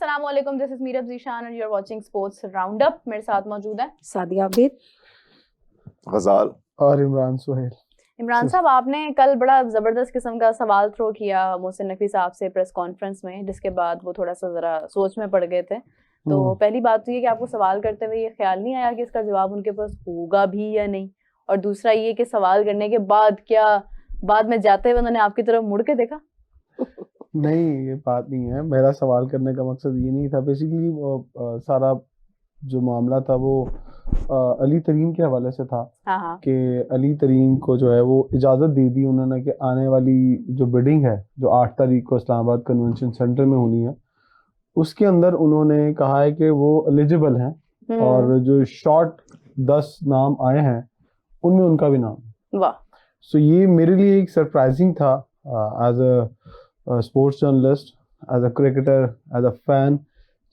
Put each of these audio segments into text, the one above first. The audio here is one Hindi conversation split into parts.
अस्सलाम वालेकुम, this is Meerab Zeeshan and you are watching sports roundup. मेरे साथ मौजूद है सादिया आबिद, गजाल और इमरान सुहेल। इमरान साहब। आपने कल बड़ा ज़बरदस्त किस्म का सवाल थ्रो किया मोहसिन नकवी साहब से प्रेस कॉन्फ्रेंस में, जिसके बाद वो थोड़ा सा ज़रा सोच में पड़ गए थे। तो पहली बात तो ये कि आपको सवाल करते हुए ये ख्याल नहीं आया कि इसका जवाब उनके पास होगा भी या नहीं, और दूसरा ये कि सवाल करने के बाद क्या बाद में जाते हुए उन्होंने आपकी तरफ मुड़ के देखा? नहीं, ये बात नहीं है। मेरा सवाल करने का मकसद ये नहीं था। बेसिकली सारा जो मामला था वो अली तरीन के हवाले से था। हाँ। कि अली तरीन को जो है वो इजाज़त दे दी उन्होंने कि आने वाली जो बिडिंग है जो 8 तारीख को इस्लामाबाद कन्वेंशन सेंटर में होनी है, उसके अंदर उन्होंने कहा है कि वो एलिजिबल हैं और जो शॉर्ट 10 नाम आए हैं उनमें उनका भी नाम है। वाह। सो ये मेरे लिए एक सरप्राइजिंग था as a sports journalist, as a cricketer, as a fan,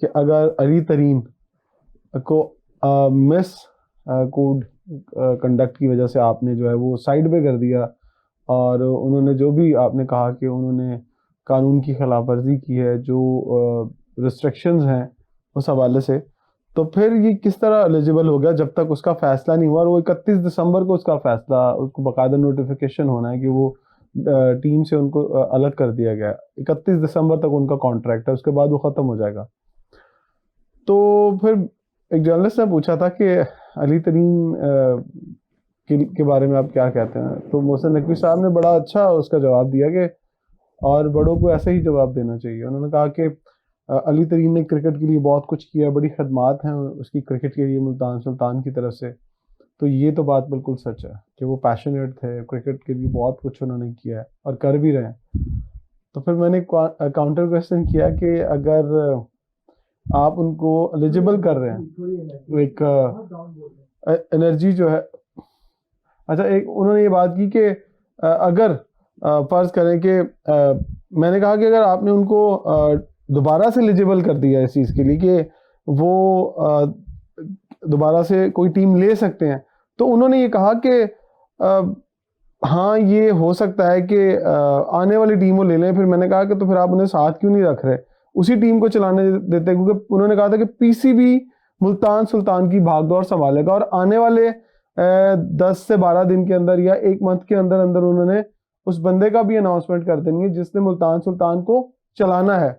कि अगर अली तरीन को मिस कोड कंडक्ट की वजह से आपने जो है वो साइड पे कर दिया और उन्होंने जो भी आपने कहा कि उन्होंने कानून की खिलाफ वर्जी की है, जो रिस्ट्रिक्शंस हैं उस हवाले से, तो फिर ये किस तरह एलिजिबल हो गया जब तक उसका फैसला नहीं हुआ। और वो 31 दिसंबर को उसका फैसला, उसको बाकायदा नोटिफिकेशन होना है कि वो टीम से उनको अलग कर दिया गया। 31 दिसंबर तक उनका कॉन्ट्रैक्ट है, उसके बाद वो ख़त्म हो जाएगा। तो फिर एक जर्नलिस्ट ने पूछा था कि अली तरीन के बारे में आप क्या कहते हैं, तो मोहसिन नकवी साहब ने बड़ा अच्छा उसका जवाब दिया कि और बड़ों को ऐसे ही जवाब देना चाहिए। उन्होंने कहा कि अली तरीन ने क्रिकेट के लिए बहुत कुछ किया, बड़ी खदमात हैं उसकी क्रिकेट के लिए मुल्तान सुल्तान की तरफ से। तो ये तो बात बिल्कुल सच है कि वो पैशनेट थे, क्रिकेट के लिए बहुत कुछ उन्होंने किया है और कर भी रहे हैं। तो फिर मैंने काउंटर क्वेश्चन किया कि अगर आप उनको एलिजिबल कर रहे हैं, एक एनर्जी जो है, अच्छा एक उन्होंने ये बात की कि अगर फर्ज करें कि मैंने कहा कि अगर आपने उनको दोबारा से एलिजिबल कर दिया इस चीज़ के लिए कि वो दोबारा से कोई टीम ले सकते हैं, तो उन्होंने ये कहा कि हाँ ये हो सकता है कि आने वाली टीम वो ले लें। फिर मैंने कहा कि तो फिर आप उन्हें साथ क्यों नहीं रख रहे, उसी टीम को चलाने देते, क्योंकि उन्होंने कहा था कि पीसीबी मुल्तान सुल्तान की भागदौड़ संभालेगा और आने वाले 10 से 12 दिन के अंदर या एक मंथ के अंदर अंदर उन्होंने उस बंदे का भी अनाउंसमेंट कर देनी है जिसने मुल्तान सुल्तान को चलाना है।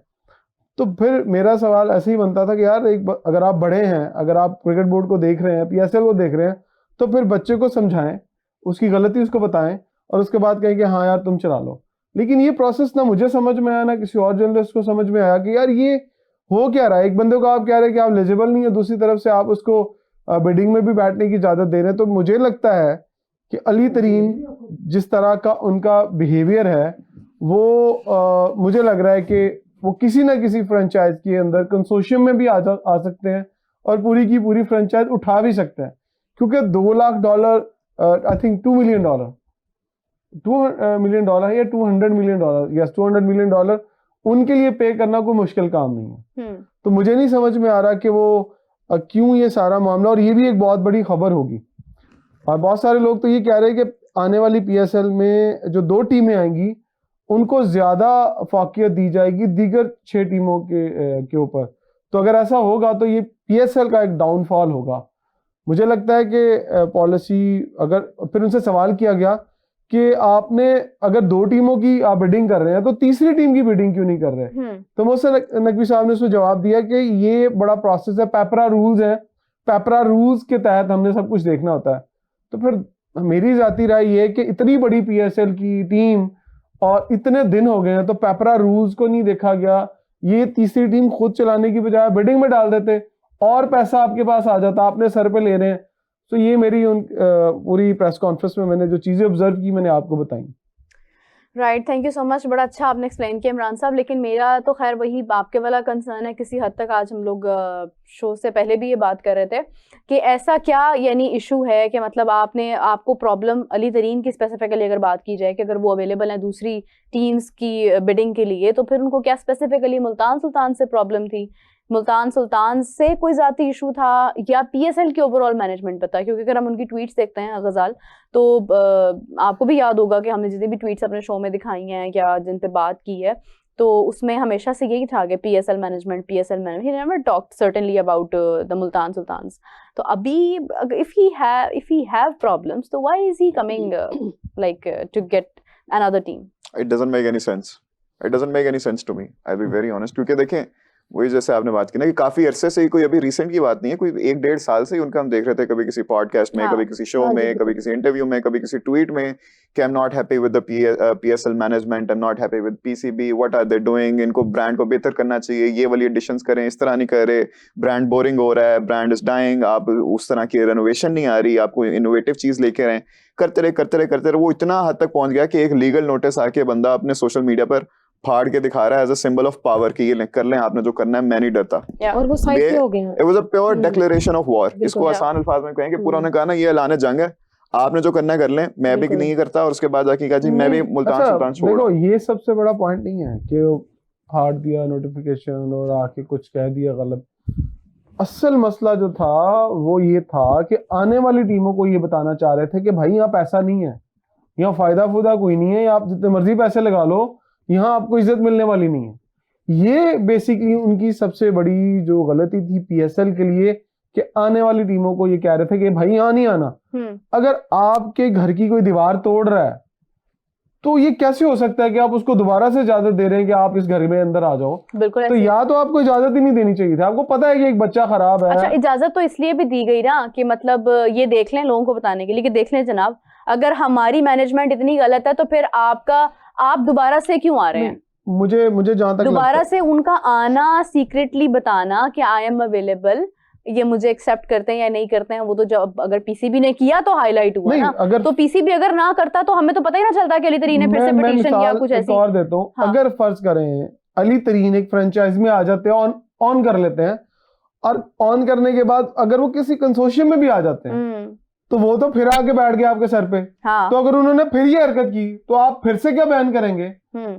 तो फिर मेरा सवाल ऐसे ही बनता था कि यार अगर आप बड़े हैं, अगर आप क्रिकेट बोर्ड को देख रहे हैं, पीएसएल को देख रहे हैं, तो फिर बच्चे को समझाएं, उसकी गलती उसको बताएं और उसके बाद कहें कि हाँ यार तुम चला लो। लेकिन ये प्रोसेस ना मुझे समझ में आया ना किसी और जर्नलिस्ट को समझ में आया कि यार ये हो क्या रहा है। एक बंदे को आप कह रहे हैं कि आप एलिजिबल नहीं है, दूसरी तरफ से आप उसको बिडिंग में भी बैठने की इजाज़त दे रहे हैं। तो मुझे लगता है कि अली तरीन जिस तरह का उनका बिहेवियर है वो मुझे लग रहा है कि वो किसी ना किसी फ्रेंचाइज के अंदर कंसोर्शियम में भी आ सकते हैं और पूरी की पूरी फ्रेंचाइज उठा भी सकते हैं, क्योंकि $2 lakh I think $2 million $2 million या $200 मिलियन, यस $200 मिलियन उनके लिए पे करना कोई मुश्किल काम नहीं है। तो मुझे नहीं समझ में आ रहा कि वो क्यों ये सारा मामला, और ये भी एक बहुत बड़ी खबर होगी। और बहुत सारे लोग तो ये कह रहे हैं कि आने वाली पीएसएल में जो 2 टीमें आएंगी उनको ज्यादा फौकियत दी जाएगी दीगर 6 टीमों के ऊपर। तो अगर ऐसा होगा तो ये पीएसएल का एक डाउनफॉल होगा। मुझे लगता है कि पॉलिसी, अगर फिर उनसे सवाल किया गया कि आपने अगर 2 टीमों की आप बिडिंग कर रहे हैं तो तीसरी टीम की बिडिंग क्यों नहीं कर रहे, तो मुझसे नकवी साहब ने उसको जवाब दिया कि ये बड़ा प्रोसेस है, पेपरा रूल्स है, पेपरा रूल्स के तहत हमने सब कुछ देखना होता है। तो फिर मेरी जाती राय ये है कि इतनी बड़ी पीएसएल की टीम और इतने दिन हो गए हैं तो पेपरा रूल्स को नहीं देखा गया। ये तीसरी टीम खुद चलाने की बजाय बिडिंग में डाल देते और पैसा आपके पास आ जाता, आपने सर पे ले रहे हैं। तो ये मेरी पूरी प्रेस कॉन्फ्रेंस में मैंने जो चीज़ें ऑब्जर्व की मैंने आपको बताई। Right, thank you so much, बड़ा अच्छा आपने एक्सप्लेन किया इमरान साहब। लेकिन मेरा तो खैर वही आपके वाला कंसर्न है किसी हद तक। आज हम लोग शो से पहले भी ये बात कर रहे थे कि ऐसा क्या यानी इशू है कि मतलब आपको प्रॉब्लम अली तरीन की स्पेसिफिकली अगर बात की जाए कि अगर वो अवेलेबल हैं दूसरी टीम्स की बिडिंग के लिए, तो फिर उनको क्या स्पेसिफिकली मुल्तान सुल्तान से प्रॉब्लम थी, मुल्तान सुल्तान से कोई ज़ाती इशू था, या पीएसएल की ओवरऑल मैनेजमेंट पता? क्योंकि अगर हम उनकी ट्वीट्स देखते हैं गजाल, तो आपको भी याद होगा कि हमने जितनी भी ट्वीट्स अपने शो में दिखाई हैं या जिन पे बात की है, तो उसमें हमेशा से यही था कि PSL management he never talked certainly about the Multan Sultans. तो अभी if he have problems, तो why is he coming to get another team? It doesn't make any sense. It doesn't make any sense to me. I'll be very honest. क्योंकि देखें वही जैसे आपने बात की ना कि काफी अरसे से ही, कोई अभी रिसेंट की बात नहीं है, कोई 1-1.5 साल से ही उनका हम देख रहे थे, कभी किसी पॉडकास्ट में, कभी किसी शो में, कभी किसी इंटरव्यू में, कभी किसी ट्वीट में, कि I am not happy with the PSL management, I am not happy with PCB, what are they doing, इनको ब्रांड को बेहतर करना चाहिए, ये वाली एडिशंस करें, इस तरह नहीं कर रहे, ब्रांड बोरिंग हो रहा है, ब्रांड इज डाइंग, आप उस तरह की रेनोवेशन नहीं आ रही, आपको इनोवेटिव चीज लेके आए, करते रहे वो इतना हद तक पहुंच गया कि एक लीगल नोटिस आके बंदा अपने सोशल मीडिया पर फाड़ के दिखा रहा है as a symbol of power कि ये कर लें, आपने जो करना है, मैं नहीं डरता। और वो साइड पे हो गए हैं। It was a pure declaration of war. इसको आसान अल्फाज में कहेंगे, पूरा उन्होंने कहा ना ये ऐलान जंग है, आपने जो करना है कर लें, मैं भी नहीं करता, और उसके बाद जाके कहा जी मैं भी मुल्तान सुल्तान छोड़। देखो ये सबसे बड़ा पॉइंट नहीं है कि फाड़ दिया नोटिफिकेशन और आके कुछ कह दिया गलत। असल मसला जो था वो ये था कि आने वाली टीमों को ये बताना चाह रहे थे कि भाई यहाँ पैसा नहीं है, यहाँ फायदा फूदा कोई नहीं है, आप जितने मर्जी पैसे लगा लो, यहाँ आपको इज्जत मिलने वाली नहीं है। ये बेसिकली उनकी सबसे बड़ी जो गलती थी PSL के लिए, कि आने वाली टीमों को ये कह रहे थे कि भाई यहाँ नहीं आना। अगर आपके घर की कोई दीवार तोड़ रहा है तो ये कैसे हो सकता है कि आप उसको दोबारा से इजाजत दे रहे हैं कि आप इस घर में अंदर आ जाओ? बिल्कुल। तो या तो आपको इजाजत ही नहीं देनी चाहिए थी, आपको पता है कि एक बच्चा खराब है। अच्छा, इजाजत तो इसलिए भी दी गई ना कि मतलब ये देख लें, लोगों को बताने के लिए कि देख लें जनाब, अगर हमारी मैनेजमेंट इतनी गलत है तो फिर आप दोबारा से क्यों आ रहे हैं? मुझे जहां तक दोबारा से उनका आना, सीक्रेटली बताना कि आई एम अवेलेबल, ये मुझे एक्सेप्ट करते हैं या नहीं करते हैं, वो तो जब अगर PCB ने किया तो हाईलाइट हुआ ना, तो PCB अगर ना करता तो हमें तो पता ही ना चलता कि अली तरीन ने फिर से पिटीशन किया कुछ ऐसी। और देता हूं, हाँ। अगर फर्ज करें अली तरीन एक फ्रेंचाइज में आ जाते हैं, ऑन कर लेते हैं, और ऑन करने के बाद अगर वो किसी कंसोर्शियम में भी आ जाते हैं तो वो तो फिर आके बैठ गया आपके सर पे। हाँ। तो अगर उन्होंने फिर ये हरकत की तो आप फिर से क्या बैन करेंगे?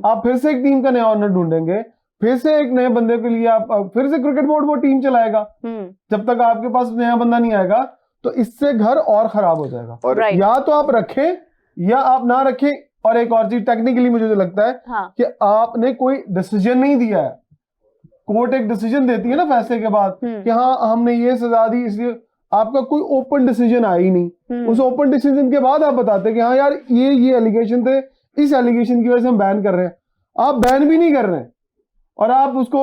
आप फिर से एक टीम का नया ऑनर ढूंढेंगे, फिर से एक नए बंदे के लिए आप फिर से क्रिकेट बोर्ड वो टीम चलाएगा। जब तक आपके पास नया बंदा नहीं आएगा तो इससे घर और खराब हो जाएगा। और या तो आप रखें या आप ना रखें। और एक और चीज टेक्निकली मुझे जो लगता है कि आपने कोई डिसीजन नहीं दिया है, कोर्ट एक डिसीजन देती है ना फैसले के बाद कि हाँ हमने ये सजा दी, इसलिए आपका कोई ओपन डिसीजन आया ही नहीं। उस ओपन डिसीजन के बाद आप बताते कि हाँ यार ये एलिगेशन थे, इस एलिगेशन की वजह से हम बैन कर रहे हैं। आप बैन भी नहीं कर रहे हैं और आप उसको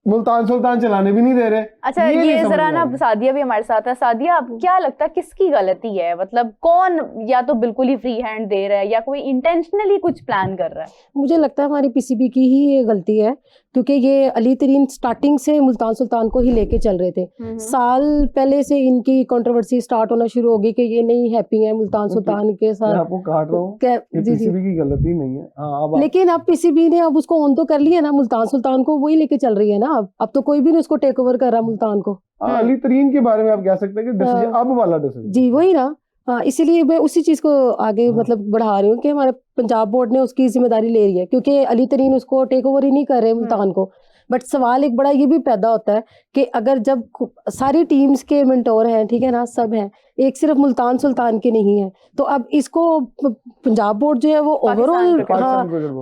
मुल्तान सुल्तान चलाने भी नहीं दे रहे। अच्छा, ये जरा ना सादिया भी हमारे साथ है। सादिया, आप क्या लगता है किसकी गलती है? मतलब कौन या तो बिल्कुल ही फ्री हैंड दे रहा है या कोई इंटेंशनली कुछ प्लान कर रहा है? मुझे लगता है हमारी PCB की ही ये गलती है, क्योंकि ये अली तरीन स्टार्टिंग से मुल्तान सुल्तान को ही लेके चल रहे थे। साल पहले से इनकी कंट्रोवर्सी स्टार्ट होना शुरू हो गई कि ये नहीं हैप्पी है मुल्तान सुल्तान के साथ। मैं आपको काट रहा हूं, PCB की गलती नहीं है। लेकिन अब PCB ने अब उसको ऑन तो कर लिया ना, मुल्तान सुल्तान को वही लेके चल रही है ना। अब तो कोई भी नहीं उसको टेक ओवर कर रहा मुल्तान को। अली तरीन के बारे में आप कह सकते हैं कि डिसीजन अब वाला डिसीजन जी वही ना। हाँ, इसीलिए मैं उसी चीज को आगे मतलब बढ़ा रही हूँ कि हमारे पंजाब बोर्ड ने उसकी जिम्मेदारी ले रही है, क्योंकि अली तरीन उसको टेक ओवर ही नहीं कर रहे मुल्तान को। बट सवाल एक बड़ा ये भी पैदा होता है कि अगर जब सारी टीम्स के मेंटोर हैं, ठीक है ना, सब हैं, एक सिर्फ मुल्तान सुल्तान के नहीं है, तो अब इसको पंजाब बोर्ड जो है वो overall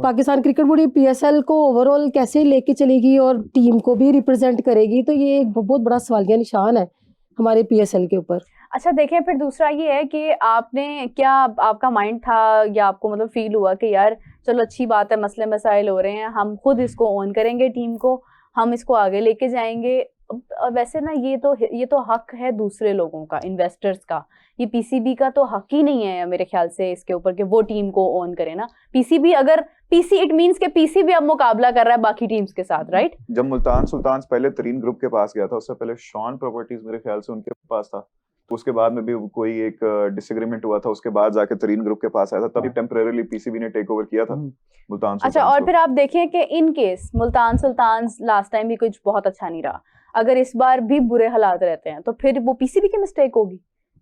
Pakistan cricket board PSL को ओवरऑल कैसे लेके चलेगी और टीम को भी रिप्रेजेंट करेगी, तो ये एक बहुत बड़ा सवालिया निशान है हमारे PSL के ऊपर। अच्छा, देखें फिर दूसरा ये है कि आपने क्या, आपका माइंड था या आपको मतलब फील हुआ कि यार चलो अच्छी बात है, मसले मसाइल हो रहे हैं, हम खुद इसको ऑन करेंगे टीम को, हम इसको आगे लेके जाएंगे। वैसे ना ये तो हक है दूसरे लोगों का, इन्वेस्टर्स का। ये PCB का तो हक ही नहीं है मेरे ख्याल से इसके ऊपर कि वो टीम को ऑन करे ना। PCB अगर इट मींस कि PCB अब मुकाबला कर रहा है बाकी टीम्स के साथ, राइट? जब मुल्तान सुल्तान पहले तरीन ग्रुप के पास गया था, उससे पहले शॉन प्रॉपर्टीज मेरे ख्याल से उनके पास था, उसके बाद में भी कोई एक डिसएग्रीमेंट हुआ था, उसके बाद जाके तरीन ग्रुप के पास आया था, तभी टेम्परेरीली PCB ने टेक ओवर किया था मुल्तान सुल्तान। अच्छा, और फिर आप देखें कि in case Multan Sultan last time भी कुछ बहुत अच्छा नहीं रहा, अगर इस बार भी बुरे हालात रहते हैं तो फिर वो PCB की मिस्टेक होगी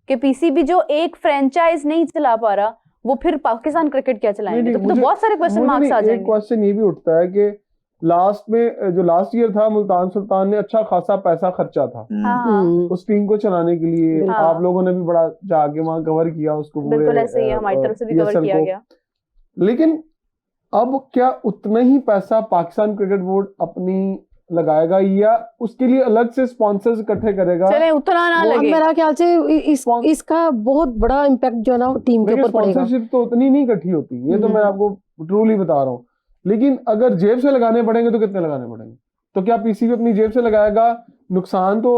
कि PCB जो एक फ्रेंचाइज नहीं चला पा रहा वो फिर पाकिस्तान क्रिकेट क्या चलाएंगे? तो बहुत सारे क्वेश्चन मार्क्स आ जाएंगे। एक क्वेश्चन ये भी उठता है कि लास्ट में जो लास्ट ईयर था मुल्तान सुल्तान ने अच्छा खासा पैसा खर्चा था उस टीम को चलाने के लिए। आप लोगों ने भी बड़ा जाके वहां कवर किया उसको, बिल्कुल ऐसे ही हमारी तरफ से भी कवर किया गया। लेकिन अब क्या उतना ही पैसा पाकिस्तान क्रिकेट बोर्ड अपनी लगाएगा या उसके लिए अलग से स्पॉन्सर्स इकट्ठे करेगा? चले उतना ना वो लगे। मेरा ख्याल से इसका बहुत बड़ा इम्पैक्ट जो है ना टीम के देखिए ऊपर पड़ेगा। स्पॉन्सरशिप तो उतनी नहीं इकट्ठी होती, ये तो मैं आपको ट्रूली बता रहा हूँ, लेकिन अगर जेब से लगाने पड़ेंगे तो कितने लगाने पड़ेंगे? तो क्या पीसीबी अपनी जेब से लगाएगा? नुकसान तो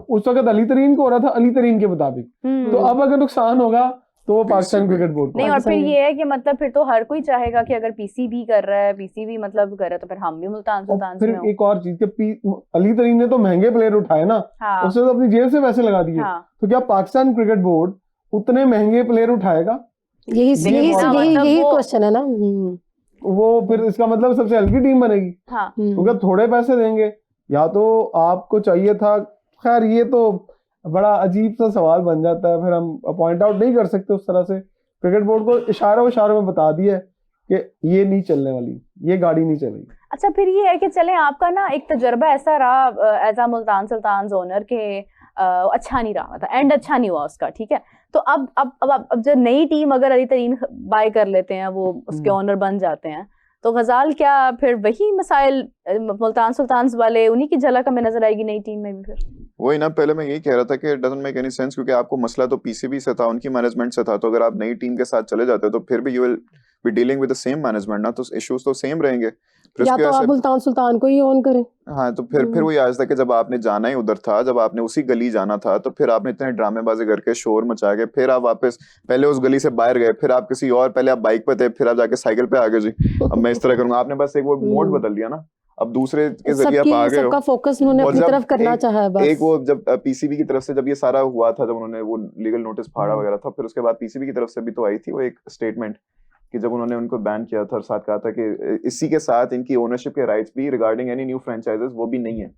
उस वक्त अली तरीन को हो रहा था, अली तरीन के मुताबिक, तो अब अगर नुकसान होगा तो वो पाकिस्तान क्रिकेट बोर्ड को। नहीं, और फिर ये है कि मतलब फिर तो हर कोई चाहेगा कि अगर पीसीबी कर रहा है, पीसीबी मतलब कर रहा है, तो फिर हम भी मुल्तान सुल्तान फिर में हो। एक और चीज कि अली तरीन ने तो महंगे प्लेयर उठाए ना, हाँ, उसने तो अपनी जेब से पैसे लगा दिए, हाँ। तो क्या पाकिस्तान क्रिकेट बोर्ड उतने महंगे प्लेयर उठाएगा? यही देखिए यही ना, यही मतलब यही वो- क्वेश्चन है ना। वो फिर इसका मतलब सबसे हल्की टीम बनेगी, हाँ, क्योंकि थोड़े पैसे देंगे। या तो आपको चाहिए था, खैर ये तो बड़ा अजीब सा सवाल बन जाता है, फिर हम पॉइंट आउट नहीं कर सकते उस तरह से। क्रिकेट बोर्ड को इशारों में बता दिया कि ये नहीं चलने वाली, ये गाड़ी नहीं चलेगी। अच्छा, फिर ये है कि चले आपका ना एक तजर्बा ऐसा रहा as a Multan Sultan owner के अच्छा नहीं रहा, मतलब एंड अच्छा नहीं हुआ उसका, ठीक है। तो अब जो नई टीम अगर अली तरीन बाय कर लेते हैं, वो उसके ओनर बन जाते हैं, तो गजाल क्या फिर वही मसाइल मुल्तान सुल्तान वाले उन्हीं की झलक हमें नजर आएगी नई टीम में भी? फिर वही ना, पहले मैं यही कह रहा था कि it doesn't make any sense, क्योंकि आपको मसला तो पीसीबी से था, उनकी मैनेजमेंट से था। तो अगर आप नई टीम के साथ चले जाते हो तो फिर भी you will be dealing with the same management ना, तो इश्यूज तो सेम रहेंगे। फिर या उसकी तो वजह आप से मुल्तान सुल्तान को ही ऑन करें। हाँ, तो फिर वही आज तक कि जब आपने जाना ही उधर था, जब आपने उसी गली जाना था, तो फिर आपने इतने ड्रामेबाजी करके शोर मचा के फिर आप वापस पहले उस गली से बाहर गए, फिर आप किसी और, पहले आप बाइक पे थे, फिर आप जाके साइकिल पे आ गए। जी अब मैं इस तरह करूंगा, आपने बस एक वो मोड बदल दिया ना, अब दूसरे के जरिए आप आ गए हो। सबका फोकस उन्होंने और अपनी जब तरफ करना चाहा है बस। एक वो जब पीसीबी की तरफ से जब ये सारा हुआ था, जब उन्होंने वो लीगल नोटिस फाड़ा वगैरह था, फिर उसके बाद पीसीबी की तरफ से भी तो आई थी वो एक स्टेटमेंट कि जब उन्होंने उनको बैन किया था और साथ कहा था कि इसी के साथ इनकी ओनरशिप के राइट्स भी रिगार्डिंग एनी न्यू फ्रेंचाइजेस वो भी नहीं है।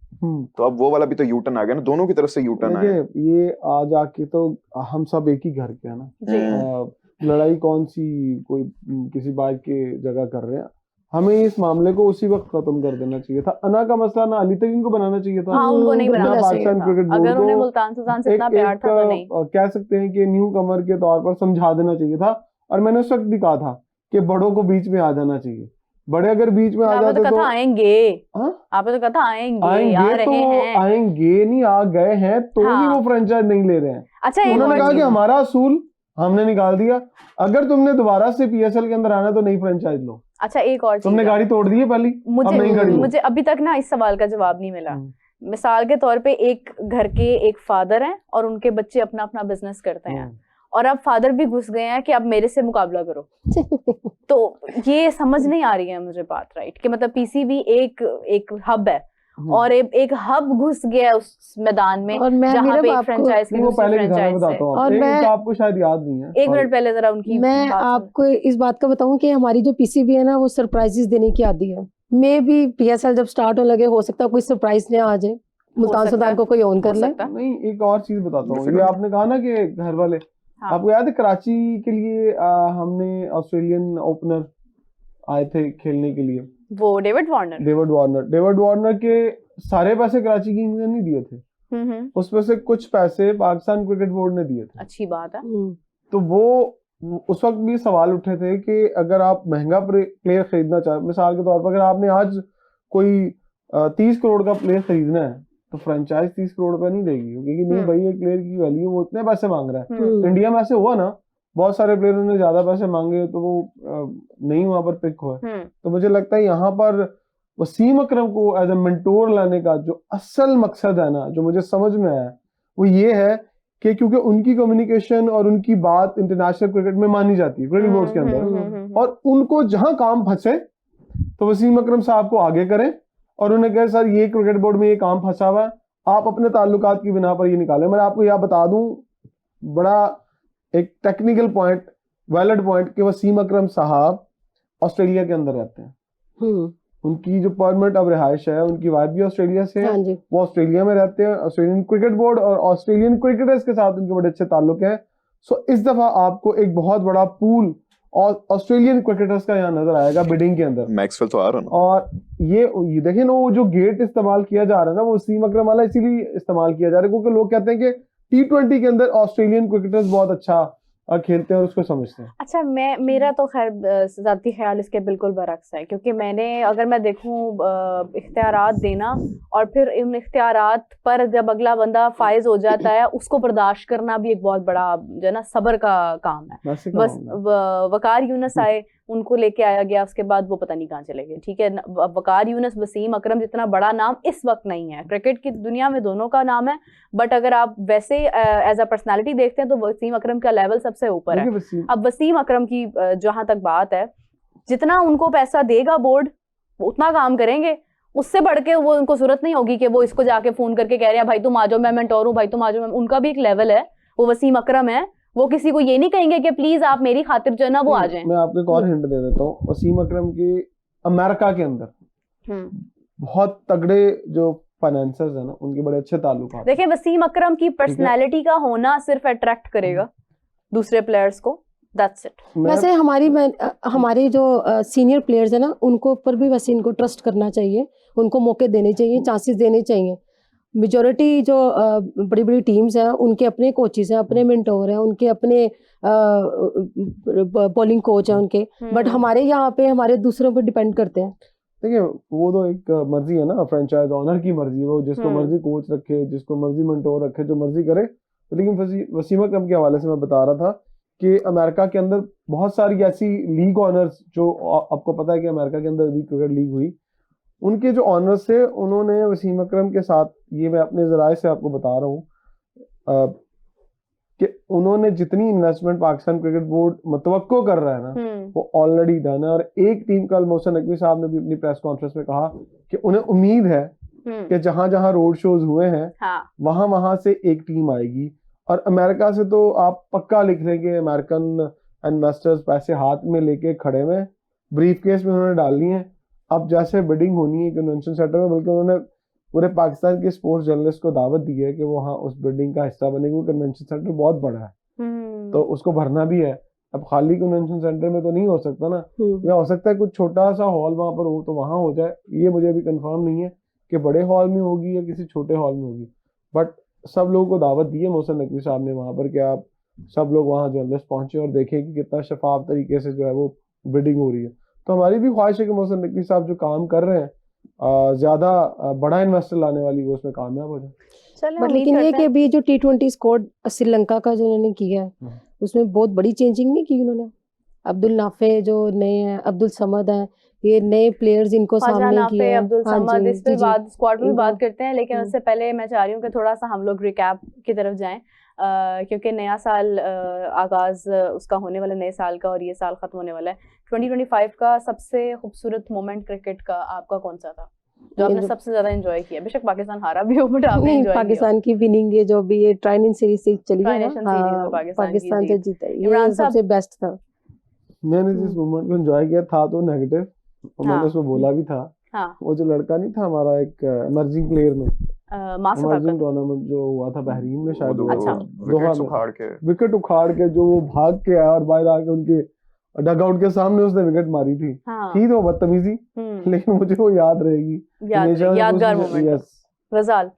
तो अब वो वाला भी तो यू टर्न आ गया ना, दोनों की तरफ से यू टर्न आया। देखिए ये आज आके तो हम सब एक ही घर के हैं ना, लड़ाई कौन सी कोई किसी बात के जगह कर रहे हैं। हमें इस मामले को उसी वक्त खत्म कर देना चाहिए था। अना का मसला ना अली तरीन को बनाना चाहिए था, हाँ, उनको नहीं ना बनाना चाहिए पाकिस्तान था। क्रिकेट बोर्ड अगर को उन्हें मुल्तान सुल्तान से इतना प्यार था तो नहीं। कह सकते हैं कि न्यू कमर के तौर पर समझा देना चाहिए था। और मैंने उस वक्त भी कहा था कि बड़ों को बीच में आ जाना चाहिए। बड़े अगर बीच में आ जाते तो आएंगे, हाँ? आप तो कथा आएंगे, आ आएंगे रहे तो हैं। आएंगे नहीं, आ गए हैं तो भी हाँ। वो फ्रेंचाइज नहीं ले रहे हैं। अच्छा, एक उन्होंने और कहा कि चीज़। हमारा असूल हमने निकाल दिया, अगर तुमने दोबारा से पीएसएल के अंदर आना तो नई फ्रेंचाइज लो। अच्छा, एक और तुमने चीज़ है। गाड़ी तोड़ दी है पहली, अब नहीं खड़ी हो। मुझे अभी तक ना इस सवाल का जवाब नहीं मिला। मिसाल के तौर पे एक घर के एक फादर हैं और उनके बच्चे अपना अपना बिजनेस करते हैं, और अब फादर भी घुस गए हैं कि अब मेरे से मुकाबला करो। तो ये समझ नहीं आ रही है मुझे बात, राइट, कि मतलब पीसीबी एक हब है और एक हब घुस गया है उस मैदान में, और मैं जहाँ पे एक आपको फ्रेंचाइज की वो दूसरी पहले की था, मैं फ्रेंचाइज बताता है। हूँ और एक मैं- तो आपको शायद याद नहीं है। एक मिनट पहले जरा उनकी मैं बात सुनो। आपको इस बात का बताऊं कि हमारी जो पीसीबी है ना वो सरप्राइजेस देने की आदी है। मे भी पीएसएल जब स्टार्ट होने लगे, हो सकता है कोई सरप्राइज ने आ जाए, मुल्तान सकता सुल्तान है, को कोई ऑन कर हो ले। सकता है। नहीं, एक और चीज बताता हूँ। ये आपने कहा ना कि घर वाले, हाँ। आपको याद है कराची के लिए हमने ऑस्ट्रेलियन ओपनर आए थे खेलने के लिए, वो डेविड वार्नर के सारे पैसे कराची किंग्स ने नहीं दिए थे, उसमें से कुछ पैसे पाकिस्तान क्रिकेट बोर्ड ने दिए थे। अच्छी बात है। तो वो उस वक्त भी सवाल उठे थे कि अगर आप महंगा प्लेयर खरीदना चाहे, मिसाल के तौर पर अगर आपने आज कोई 30 करोड़ का प्लेयर खरीदना है तो फ्रेंचाइज 30 करोड़ रुपए नहीं देगी, क्योंकि नहीं भाई एक प्लेयर की वैल्यू वो इतने पैसे मांग रहा है। इंडिया में ऐसे हुआ ना, बहुत सारे प्लेयरों ने ज्यादा पैसे मांगे तो वो नहीं वहां पर पिक हुआ। तो मुझे लगता है यहाँ पर वसीम अकरम को एज ए मेंटोर लाने का जो असल मकसद है ना, जो मुझे समझ में आया, वो ये है कि क्योंकि उनकी कम्युनिकेशन और उनकी बात इंटरनेशनल क्रिकेट में मानी जाती है, क्रिकेट बोर्ड के अंदर, और उनको जहां काम फंसे तो वसीम अकरम साहब को आगे करें और उन्हें कहे सर ये क्रिकेट बोर्ड में ये काम फंसा हुआ है, आप अपने ताल्लुकात की बिना पर ये निकालें। मैं आपको यह बता दूं, बड़ा एक टेक्निकल पॉइंट, वैलिड पॉइंट, कि वसीम अकरम साहब ऑस्ट्रेलिया के अंदर रहते हैं। उनकी जो परमानेंट अब रिहाइश है, उनकी वाइफ भी ऑस्ट्रेलिया से है, वो ऑस्ट्रेलिया में रहते हैं। ऑस्ट्रेलियन क्रिकेट बोर्ड और ऑस्ट्रेलियन क्रिकेटर्स के साथ उनके बड़े अच्छे ताल्लुक हैं। सो इस दफा आपको एक बहुत बड़ा पूल और ऑस्ट्रेलियन क्रिकेटर्स का यहाँ नजर आएगा बिडिंग के अंदर। मैक्सवेल तो आ रहा है ना, और ये देखिए ना, वो जो गेट इस्तेमाल किया जा रहा है ना, वो वसीम अकरम वाला इसीलिए इस्तेमाल किया जा रहा है क्योंकि लोग कहते हैं कि T20 के अंदर ऑस्ट्रेलियन क्रिकेटर्स बहुत अच्छा खेलते हैं और उसको समझते हैं। अच्छा, मेरा तो खैर ज़ाती ख्याल इसके बिल्कुल बरअक्स है, क्योंकि अगर मैं देखूं इख्तियारात देना और फिर इन इख्तियारात पर जब अगला बंदा फाइज हो जाता है उसको बर्दाश्त करना भी एक बहुत बड़ा जो है ना सब्र का काम है। बस वकार यूनुस आए, उनको लेके आया गया, उसके बाद वो पता नहीं कहाँ चले गए। ठीक है, वकार यूनुस, वसीम अकरम जितना बड़ा नाम इस वक्त नहीं है क्रिकेट की दुनिया में, दोनों का नाम है, बट अगर आप वैसे एज अ पर्सनालिटी देखते हैं तो वसीम अकरम का लेवल सबसे ऊपर है। अब वसीम अकरम की जहां तक बात है, जितना उनको पैसा देगा बोर्ड वो उतना काम करेंगे, उससे बढ़ के वो उनको जरूरत नहीं होगी कि वो इसको जाके फोन करके कह रहे हैं भाई तुम आ जाओ, मैं मेंटोर हूँ, भाई तुम आ जाओ। उनका भी एक लेवल है, वो वसीम अकरम है, वो किसी को ये नहीं कहेंगे कि प्लीज आप मेरी खातिर जो है ना वो आ जाएं। मैं आपको एक और हिंट दे देता हूँ, वसीम अकरम की अमेरिका के अंदर बहुत तगड़े जो फाइनेंसर्स है ना, उनके बड़े अच्छे ताल्लुकात। देखिए, वसीम अकरम की पर्सनैलिटी का होना सिर्फ अट्रैक्ट करेगा दूसरे प्लेयर्स को, दैट्स इट। वैसे हमारे जो सीनियर प्लेयर्स है ना, उनको ऊपर भी वैसे इनको ट्रस्ट करना चाहिए, उनको मौके देने चाहिए, चांसेस देने चाहिए। मेजॉरिटी जो बड़ी बड़ी टीम्स हैं उनके अपने कोचेस हैं, अपने मेंटोर हैं, उनके अपने बॉलिंग कोच हैं उनके, बट हमारे यहाँ पे हमारे दूसरों पर डिपेंड करते हैं। देखिए वो तो एक मर्जी है ना, फ्रेंचाइज ऑनर की मर्जी है, वो जिसको मर्जी कोच रखे, जिसको मर्जी मेंटोर रखे, जो मर्जी करे। लेकिन वसीम अकरम के हवाले से मैं बता रहा था कि अमेरिका के अंदर बहुत सारी ऐसी लीग ऑनर्स, जो आपको पता है कि अमेरिका के अंदर भी क्रिकेट लीग हुई, उनके जो ऑनर्स थे उन्होंने वसीम अकरम के साथ, ये मैं अपने ज़राए से आपको बता रहा हूँ कि उन्होंने जितनी इन्वेस्टमेंट पाकिस्तान क्रिकेट बोर्ड मुतवक्को कर रहा है ना, वो ऑलरेडी डन है। और एक टीम, कल मोहसिन नकवी साहब ने भी अपनी प्रेस कॉन्फ्रेंस में कहा कि उन्हें उम्मीद है कि जहां जहां रोड शोज हुए हैं वहां से एक टीम आएगी। और अमेरिका से तो आप पक्का लिख रहे कि अमेरिकन इन्वेस्टर्स पैसे हाथ में लेके खड़े में, ब्रीफ केस में उन्होंने डालनी है। अब जैसे बिडिंग होनी है कन्वेंशन सेंटर में, बल्कि उन्होंने पूरे पाकिस्तान के स्पोर्ट्स जर्नलिस्ट को दावत दी है कि वो हाँ उस बिल्डिंग का हिस्सा बनेगी। कन्वेंशन सेंटर बहुत बड़ा है तो उसको भरना भी है। अब खाली कन्वेंशन सेंटर में तो नहीं हो सकता ना, या हो सकता है कुछ छोटा सा हॉल वहां पर हो तो वहां हो जाए। ये मुझे अभी कंफर्म नहीं है कि बड़े हॉल में होगी या किसी छोटे हॉल में होगी, बट सब लोगों को दावत दी है मोहसिन नकवी साहब ने वहां पर कि आप सब लोग वहां जर्नलिस्ट पहुंचे और देखें कि कितना शफाफ तरीके से जो है वो बिडिंग हो रही है। तो हमारी भी ख्वाहिश है कि मोहसिन नकवी साहब जो काम कर रहे हैं, ज्यादा बड़ा इन्वेस्टर लाने वाली वो उसमें कामयाब हो जाए। बट लेकिन ये कि अभी जो T20 स्क्वाड श्रीलंका का जो उन्होंने किया है उसमें बहुत बड़ी चेंजिंग नहीं की उन्होंने। अब्दुल नाफे जो नए हैं, अब्दुल समद हैं, ये नए प्लेयर्स इनको सामने किए हैं। अब्दुल समद, इस पे बात स्क्वाड में बात करते हैं, लेकिन उससे पहले मैं चाह रही हूँ कि थोड़ा सा हम लोग रिकैप की तरफ जाएं, क्योंकि नया साल आगाज उसका होने वाला, नए साल का, और ये साल खत्म होने वाला है। 2025 का सबसे खूबसूरत मोमेंट क्रिकेट का आपका कौन सा था जो आपने सबसे ज्यादा एंजॉय किया? बेशक पाकिस्तान हारा भी हो, बट आपने एंजॉय किया। पाकिस्तान की विनिंग है जो भी ये ट्राइन सीरीज से चली है ना, पाकिस्तान से जीता, ये सबसे बेस्ट था। मैंने जिस मोमेंट को एंजॉय किया था तो नेगेटिव, और मैंने उसको बोला भी था। वो जो लड़का नहीं था हमारा एक इमर्जिंग प्लेयर में, इमर्जिंग टूर्नामेंट जो हुआ था बहरीन में शायद, विकेट उखाड़ के जो वो भाग के आया और बाहर आके उनके डगआउट के सामने उसने विकेट मारी थी। थी तो बदतमीजी, लेकिन मुझे वो याद रहेगी, यादगार मोमेंट। वज़ाल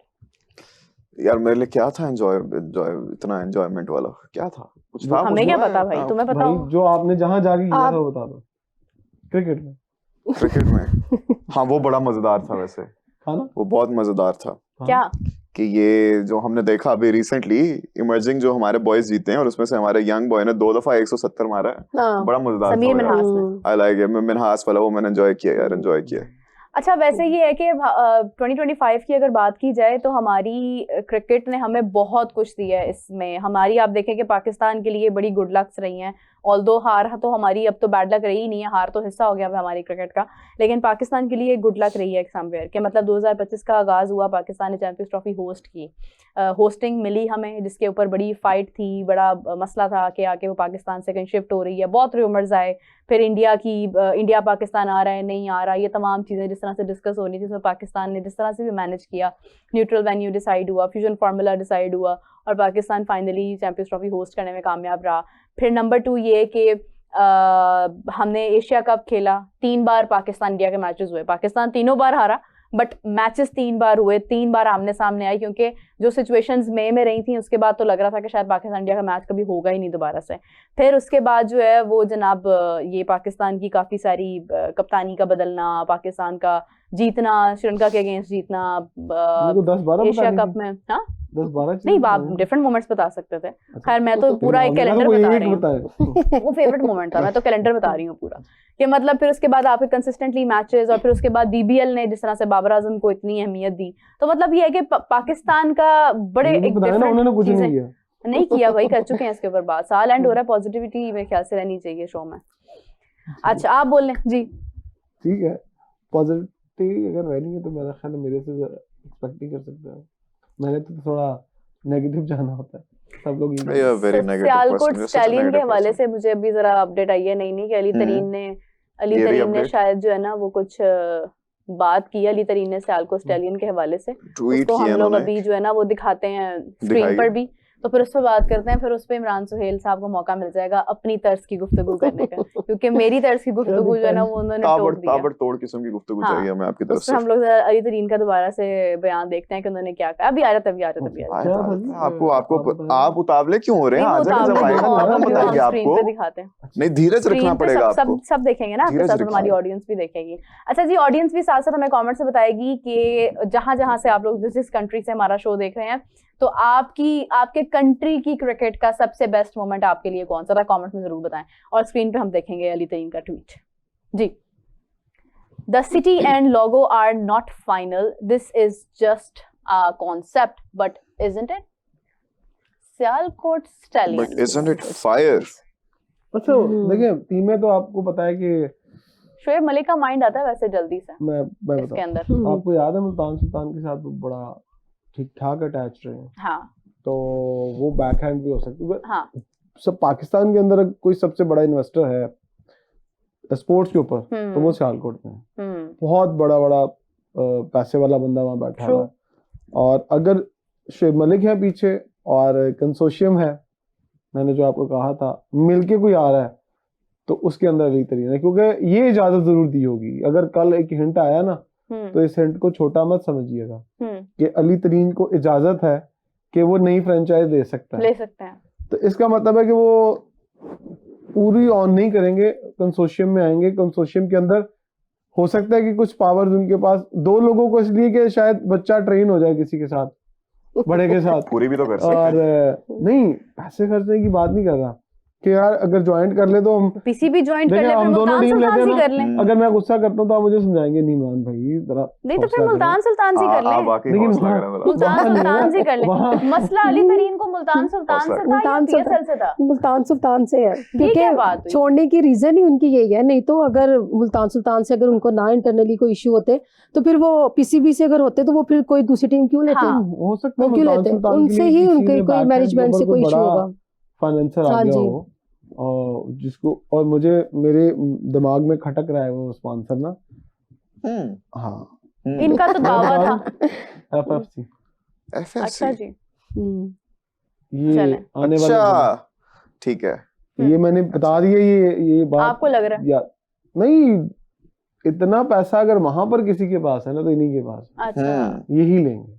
यार मेरे लिए क्या था इतना एंजॉयमेंट वाला क्या था? कुछ था? हमें क्या पता भाई, तुम्हें पता हो जो आपने जहां जाके किया था वो बता दो। क्रिकेट में हाँ वो बड़ा मजेदार था वैसे, हाँ ना, वो बहुत मजेदार था। क्या कि ये जो हमने देखा अभी रिसेंटली इमर्जिंग जो हमारे बॉयज जीते हैं और उसमें से हमारे यंग बॉय ने 2 दफा 170 मारा है, बड़ा मजेदार था। आई लाइक इट, मिनहास वाला वो मैंने एंजॉय किया यार, एंजॉय किया। अच्छा, वैसे ये है कि 2025 की अगर बात की जाए तो हमारी क्रिकेट ने हमें बहुत कुछ दिया है इसमें। हमारी आप देखें कि पाकिस्तान के लिए बड़ी गुड लक्स रही हैं, ऑल्दो हार तो हमारी अब तो बैड लक रही ही नहीं है, हार तो हिस्सा हो गया हमारी क्रिकेट का, लेकिन पाकिस्तान के लिए गुड लक रही है समवेयर के। मतलब 2025 का आगाज़ हुआ, पाकिस्तान ने चैंपियंस ट्रॉफी होस्ट की, होस्टिंग मिली हमें, जिसके ऊपर बड़ी फाइट थी, बड़ा मसला था कि आके वो पाकिस्तान से कहीं शिफ्ट हो रही है, बहुत रूमर्स आए, फिर इंडिया पाकिस्तान आ रहा है नहीं आ रहा, ये तमाम चीज़ें जिस तरह से डिस्कस हो रही थी, उसमें पाकिस्तान ने जिस तरह से भी मैनेज किया, न्यूट्रल वेन्यू डिसाइड हुआ, फ्यूजन फार्मूला डिसाइड हुआ और Pakistan finally champions trophy host करने में कामयाब रहा। फिर नंबर 2 ये कि हमने एशिया कप खेला, 3 बार पाकिस्तान इंडिया के मैचेस हुए, पाकिस्तान तीनों बार हारा, बट मैचेस 3 बार हुए, 3 बार आमने सामने आए, क्योंकि जो सिचुएशंस में रही थी उसके बाद तो लग रहा था कि शायद पाकिस्तान इंडिया का मैच कभी होगा ही नहीं दोबारा से। फिर उसके बाद जो है वो जनाब ये पाकिस्तान की काफी सारी कप्तानी का बदलना, पाकिस्तान का जीतना, श्रीलंका के अगेंस्ट जीतना, मेरे को 10-12 एशिया बताने कप की। में, हाँ 10-12 नहीं आप डिफरेंट मोमेंट्स बता सकते थे। खैर मैं तो पूरा एक कैलेंडर बता रही हूँ, वो फेवरेट मोमेंट था, मैं तो कैलेंडर बता रही हूँ पूरा कि मतलब फिर उसके बाद आपके कंसिस्टेंटली मैचेस, और फिर उसके बाद बीबीएल ने जिस तरह से बाबर आजम को इतनी अहमियत दी, तो मतलब ये है कि पाकिस्तान का बड़े एक उन्होंने कुछ नहीं डिफरेंट किया। नहीं किया भाई, कर चुके हैं इसके ऊपर बात। साल एंड हो रहा है, पॉजिटिविटी मेरे ख्याल से रहनी चाहिए शो में। अच्छा आप बोल लें जी। ठीक है, पॉजिटिव अगर रहनी है तो मेरा ख्याल है मेरे से एक्सपेक्ट नहीं कर सकते हैं। मैंने तो थोड़ा नेगेटिव जाना होता है, सब लोग Yeah, very negative Sialkot person. You're such a stallion के negative हवाले person. से मुझे अभी जरा अपडेट आई है नहीं कि अली तरीन ने ये भी update? शायद जो है ना वो कुछ बात की, अली तरीन ने सियालकोट स्टैलियन के हवाले से, ट्वीट उसको किया हम लोग उन्होंने। अभी जो है ना वो दिखाते हैं स्क्रीन दिखाइए। पर भी, तो फिर उस पर बात करते हैं। फिर उस पर इमरान सुहेल साहब को मौका मिल जाएगा अपनी तर्ज की गुफ्तगू करने का, क्योंकि मेरी तर्ज की गुफ्तगू जो है ना वो उन्होंने टोक दिया। ताबड़तोड़ किस्म की गुफ्तगू हाँ, चाहिए हमें आपकी तरफ उसमें से। हम लोग जरा अली तरीन का दोबारा से बयान देखते हैं कि उन्होंने क्या कहा। अभी आ रहा था क्या था जी? आपको आपको आप आप उतावले क्यों हो रहे हैं? आज जब आएगा तब हम बताएंगे स्क्रीन पे आपको। दिखाते हैं, नहीं, धीरज रखना स्क्रीन पे पड़ेगा सब आपको। सब देखेंगे ना आपके धीरज साथ, हमारी रखिए। ऑडियंस भी देखेगी। अच्छा जी, ऑडियंस भी साथ साथ हमें कमेंट से बताएगी कि जहां जहां से आप लोग जिस कंट्री से हमारा शो देख रहे हैं, तो आपके कंट्री की क्रिकेट का सबसे बेस्ट मोमेंट आपके लिए कौन सा था, कमेंट में जरूर बताएं। और स्क्रीन पे हम देखेंगे अली तरीन का ट्वीट जी। The city and logo are not final, this is just a concept, but isn't it? Sialkot stallion, But isn't it fire? अच्छा देखिए, टीमें तो आपको पता है कि शोएब मलिक का माइंड आता है वैसे जल्दी से मैं इसके बताऊं, अंदर। आपको याद है मुल्तान सुल्तान के साथ वो बड़ा ठीक ठाक अटैच रहे हैं, हाँ तो वो बैक हैंड भी हो सकती है। हाँ सब पाकिस्तान के अंदर कोई सबसे बड़ा इन्वेस्टर है स्पोर्ट्स के ऊपर, तो वो सियालकोट में है। बहुत बड़ा बड़ा पैसे वाला बंदा वहां बैठा True. हुआ है, और अगर शोएब मलिक है पीछे और कंसोर्शियम है, मैंने जो आपको कहा था मिलके कोई आ रहा है, तो उसके अंदर अली तरीन है, क्योंकि ये इजाजत जरूर दी होगी। अगर कल एक हिंट आया ना तो इस हिंट को छोटा मत समझिएगा कि अली तरीन को इजाजत है कि वो नई फ्रेंचाइज ले सकता है, ले सकते हैं। तो इसका मतलब है कि वो पूरी ऑन नहीं करेंगे, कंसोर्शियम में आएंगे। कंसोर्शियम के अंदर हो सकता है कि कुछ पावर्स उनके पास, 2 लोगों को इसलिए कि शायद बच्चा ट्रेन हो जाए किसी के साथ, बड़े के साथ, पूरी भी तो कर सकते और हैं। नहीं पैसे खर्चने की बात नहीं कर रहा कि यार अगर ज्वाइंट कर ले तो हम पीसीबी ज्वाइन कर देखिए, ले, फिर हम दोनों मुल्तान टीम लेते सुल्तान हैं से कर लें। ना। अगर मैं गुस्सा करता हूँ तो आप मुझे समझाएंगे, नहीं मान भाई जरा नहीं तो फिर हौसला मुल्तान सुल्तान से कर आप लें। वाकई लेकिन हौसला वहाँ- करें मतलब। मुल्तान वहाँ नहीं सुल्तान है, से कर ले। वहाँ- मसला अली तरीन को मुल्तान सुल्तान से था या मुल्तान पीएसएल से था? मुल्तान सुल्तान से है, ये क्या बात क्योंकि हुई? छोड़ने की रीजन ही उनकी यही है। नहीं तो अगर मुल्तान सुल्तान से अगर उनको ना इंटरनली कोई इशू होते तो फिर वो पीसीबी से अगर होते तो वो फिर कोई दूसरी टीम क्यों लेते? हाँ। हो सकता है वो क्यों मुल्तान लेते? सुल्तान के उनसे लिए ही किसी उनके ने कोई बैकहैंड मैनेजमेंट के से ऊपर कोई कोई इशू बड़ा होगा। फाइनेंसर आ हाँ गया जी। हो, और जिसको, और मुझे मेरे दिमाग में खटक रहा है वो स्पॉन्सर ना, हाँ इनका तो दावा था। FFC, FFC। अच्छा जी, ये चलें। आने वाले अच्छा ठीक है। ये मैंने बता दिया, ये बात आपको लग रहा है? या नहीं, इतना पैसा अगर वहां पर किसी के पास है ना तो इन्हीं के पास अच्छा यही लेंगे,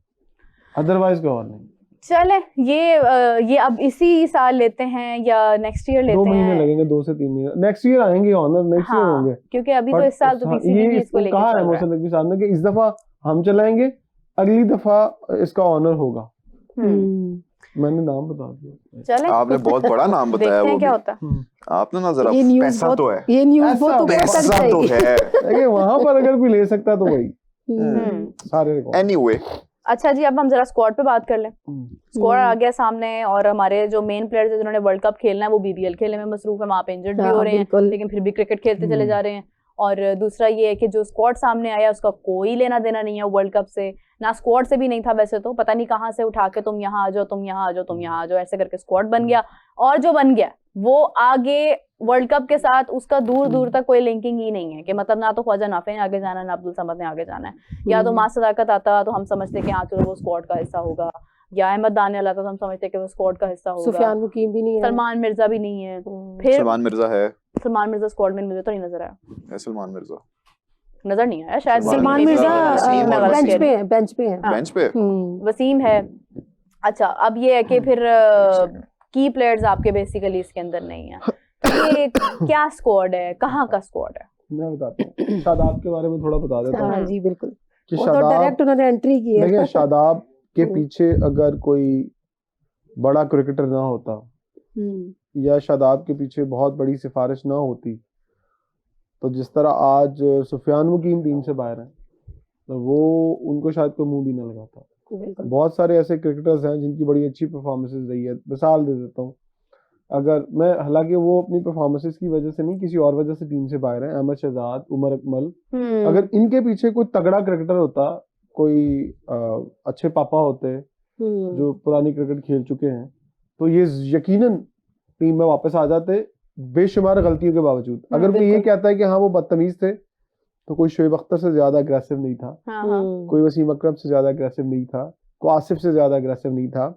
अदरवाइज कोई और नहीं। चले, ये अब इसी साल लेते हैं या नेक्स्ट ईयर 2 लेते महीने हैं? लगेंगे, 2 से 3 महीने, नेक्स्ट ईयर आएंगे ऑनर, नेक्स्ट ईयर हाँ, होंगे। क्योंकि अभी तो But इस साल तो हाँ, पीसीबी भी इसको लेके कहा है चल रहा है। मोहसिन नकवी साहब ने कि इस दफा हम चलाएंगे, अगली दफा इसका ऑनर होगा। मैंने नाम बता दिया। चले, आपने बहुत बड़ा नाम बताया देखते वो हैं भी। क्या होता है। आपने ना जरा ये न्यूज़ पैसा बहुत, तो है, ये न्यूज़ ऐसा बहुत ऊपर तक पैसा तो जाएगी। है। देखिए वहां पर अगर कोई ले सकता तो वही सारे रिकॉर्ड। एनीवे अच्छा जी, अब हम जरा स्क्वाड पे बात कर लें। स्कोर आ गया सामने, और हमारे जो मेन प्लेयर्स हैं जिन्होंने वर्ल्ड कप खेलना है वो बीबीएल खेलने में मसरूफ है, वहां पे इंजर्ड भी हाँ, हो रहे हैं, बिल्कुल। लेकिन फिर भी क्रिकेट खेलते चले जा रहे हैं। और दूसरा ये है कि जो स्क्वाड सामने आया उसका कोई लेना देना नहीं है वर्ल्ड कप से, ना स्क्वाड से भी नहीं था वैसे तो, पता नहीं कहाँ से उठा के तुम यहाँ आ जाओ, तुम यहाँ आ जाओ, तुम यहाँ आ जाओ, ऐसे करके स्क्वाड बन गया। और जो बन गया वो आगे वर्ल्ड कप के साथ उसका दूर दूर तक कोई लिंकिंग ही नहीं है, कि मतलब ना तो ख्वाजा नाफे ने आगे जाना है, ना अब्दुल समद ने आगे जाना है। या तो मां सदाकत आता तो हम समझते कि हाँ चलो वो स्क्वाड का हिस्सा होगा, या अहमद दानियल आता तो हम समझते कि वो स्क्वाड का हिस्सा होगा। सुफियान मुकीम भी नहीं है, सलमान मिर्जा भी नहीं है। फिर सलमान मिर्जा है, सलमान मिर्जा स्क्वाड में मुझे तो नहीं नजर आया। सलमान मिर्जा नजर नहीं आया शायद। सलमान maybe मिर्जा वसीम और बेंच वसीम। पे है, बेंच पे है। हाँ। बेंच पे वसीम है। अच्छा, अब ये है कि फिर की प्लेयर्स आपके बेसिकली इसके अंदर नहीं है। ये क्या स्क्वाड है, कहाँ का स्क्वाड है? मैं बताता हूँ, शादाब के बारे में थोड़ा बता देता हूँ हाँ जी बिल्कुल, कि वो तो शादाब, डायरेक्ट उन्होंने एंट्री की देखिए है। शादाब के पीछे अगर कोई बड़ा क्रिकेटर ना होता या शादाब के पीछे बहुत बड़ी सिफारिश ना होती, तो जिस तरह आज सुफियान वकीम टीम से बाहर है, तो वो उनको शायद कोई मुंह भी ना लगाता। बिल्कुल। बहुत सारे ऐसे क्रिकेटर्स हैं जिनकी बड़ी अच्छी परफॉर्मेंसेस रही है। मिसाल दे देता हूँ, अगर मैं, हालांकि वो अपनी परफॉर्मेंसेस की वजह से नहीं, किसी और वजह से टीम से बाहर है, अहमद शहजाद, उमर अकमल, अगर इनके पीछे कोई तगड़ा क्रिकेटर होता, कोई अच्छे पापा होते जो पुरानी क्रिकेट खेल चुके हैं, तो ये यकीनन टीम में वापस आ जाते, बेशुमार गलतियों के बावजूद। अगर कोई ये कहता है कि हाँ वो बदतमीज थे, तो कोई शोएब अख्तर से ज्यादा अग्रेसिव नहीं था, कोई वसीम अकरम से ज्यादा अग्रेसिव नहीं था, कोई आसिफ से ज्यादा अग्रेसिव नहीं था।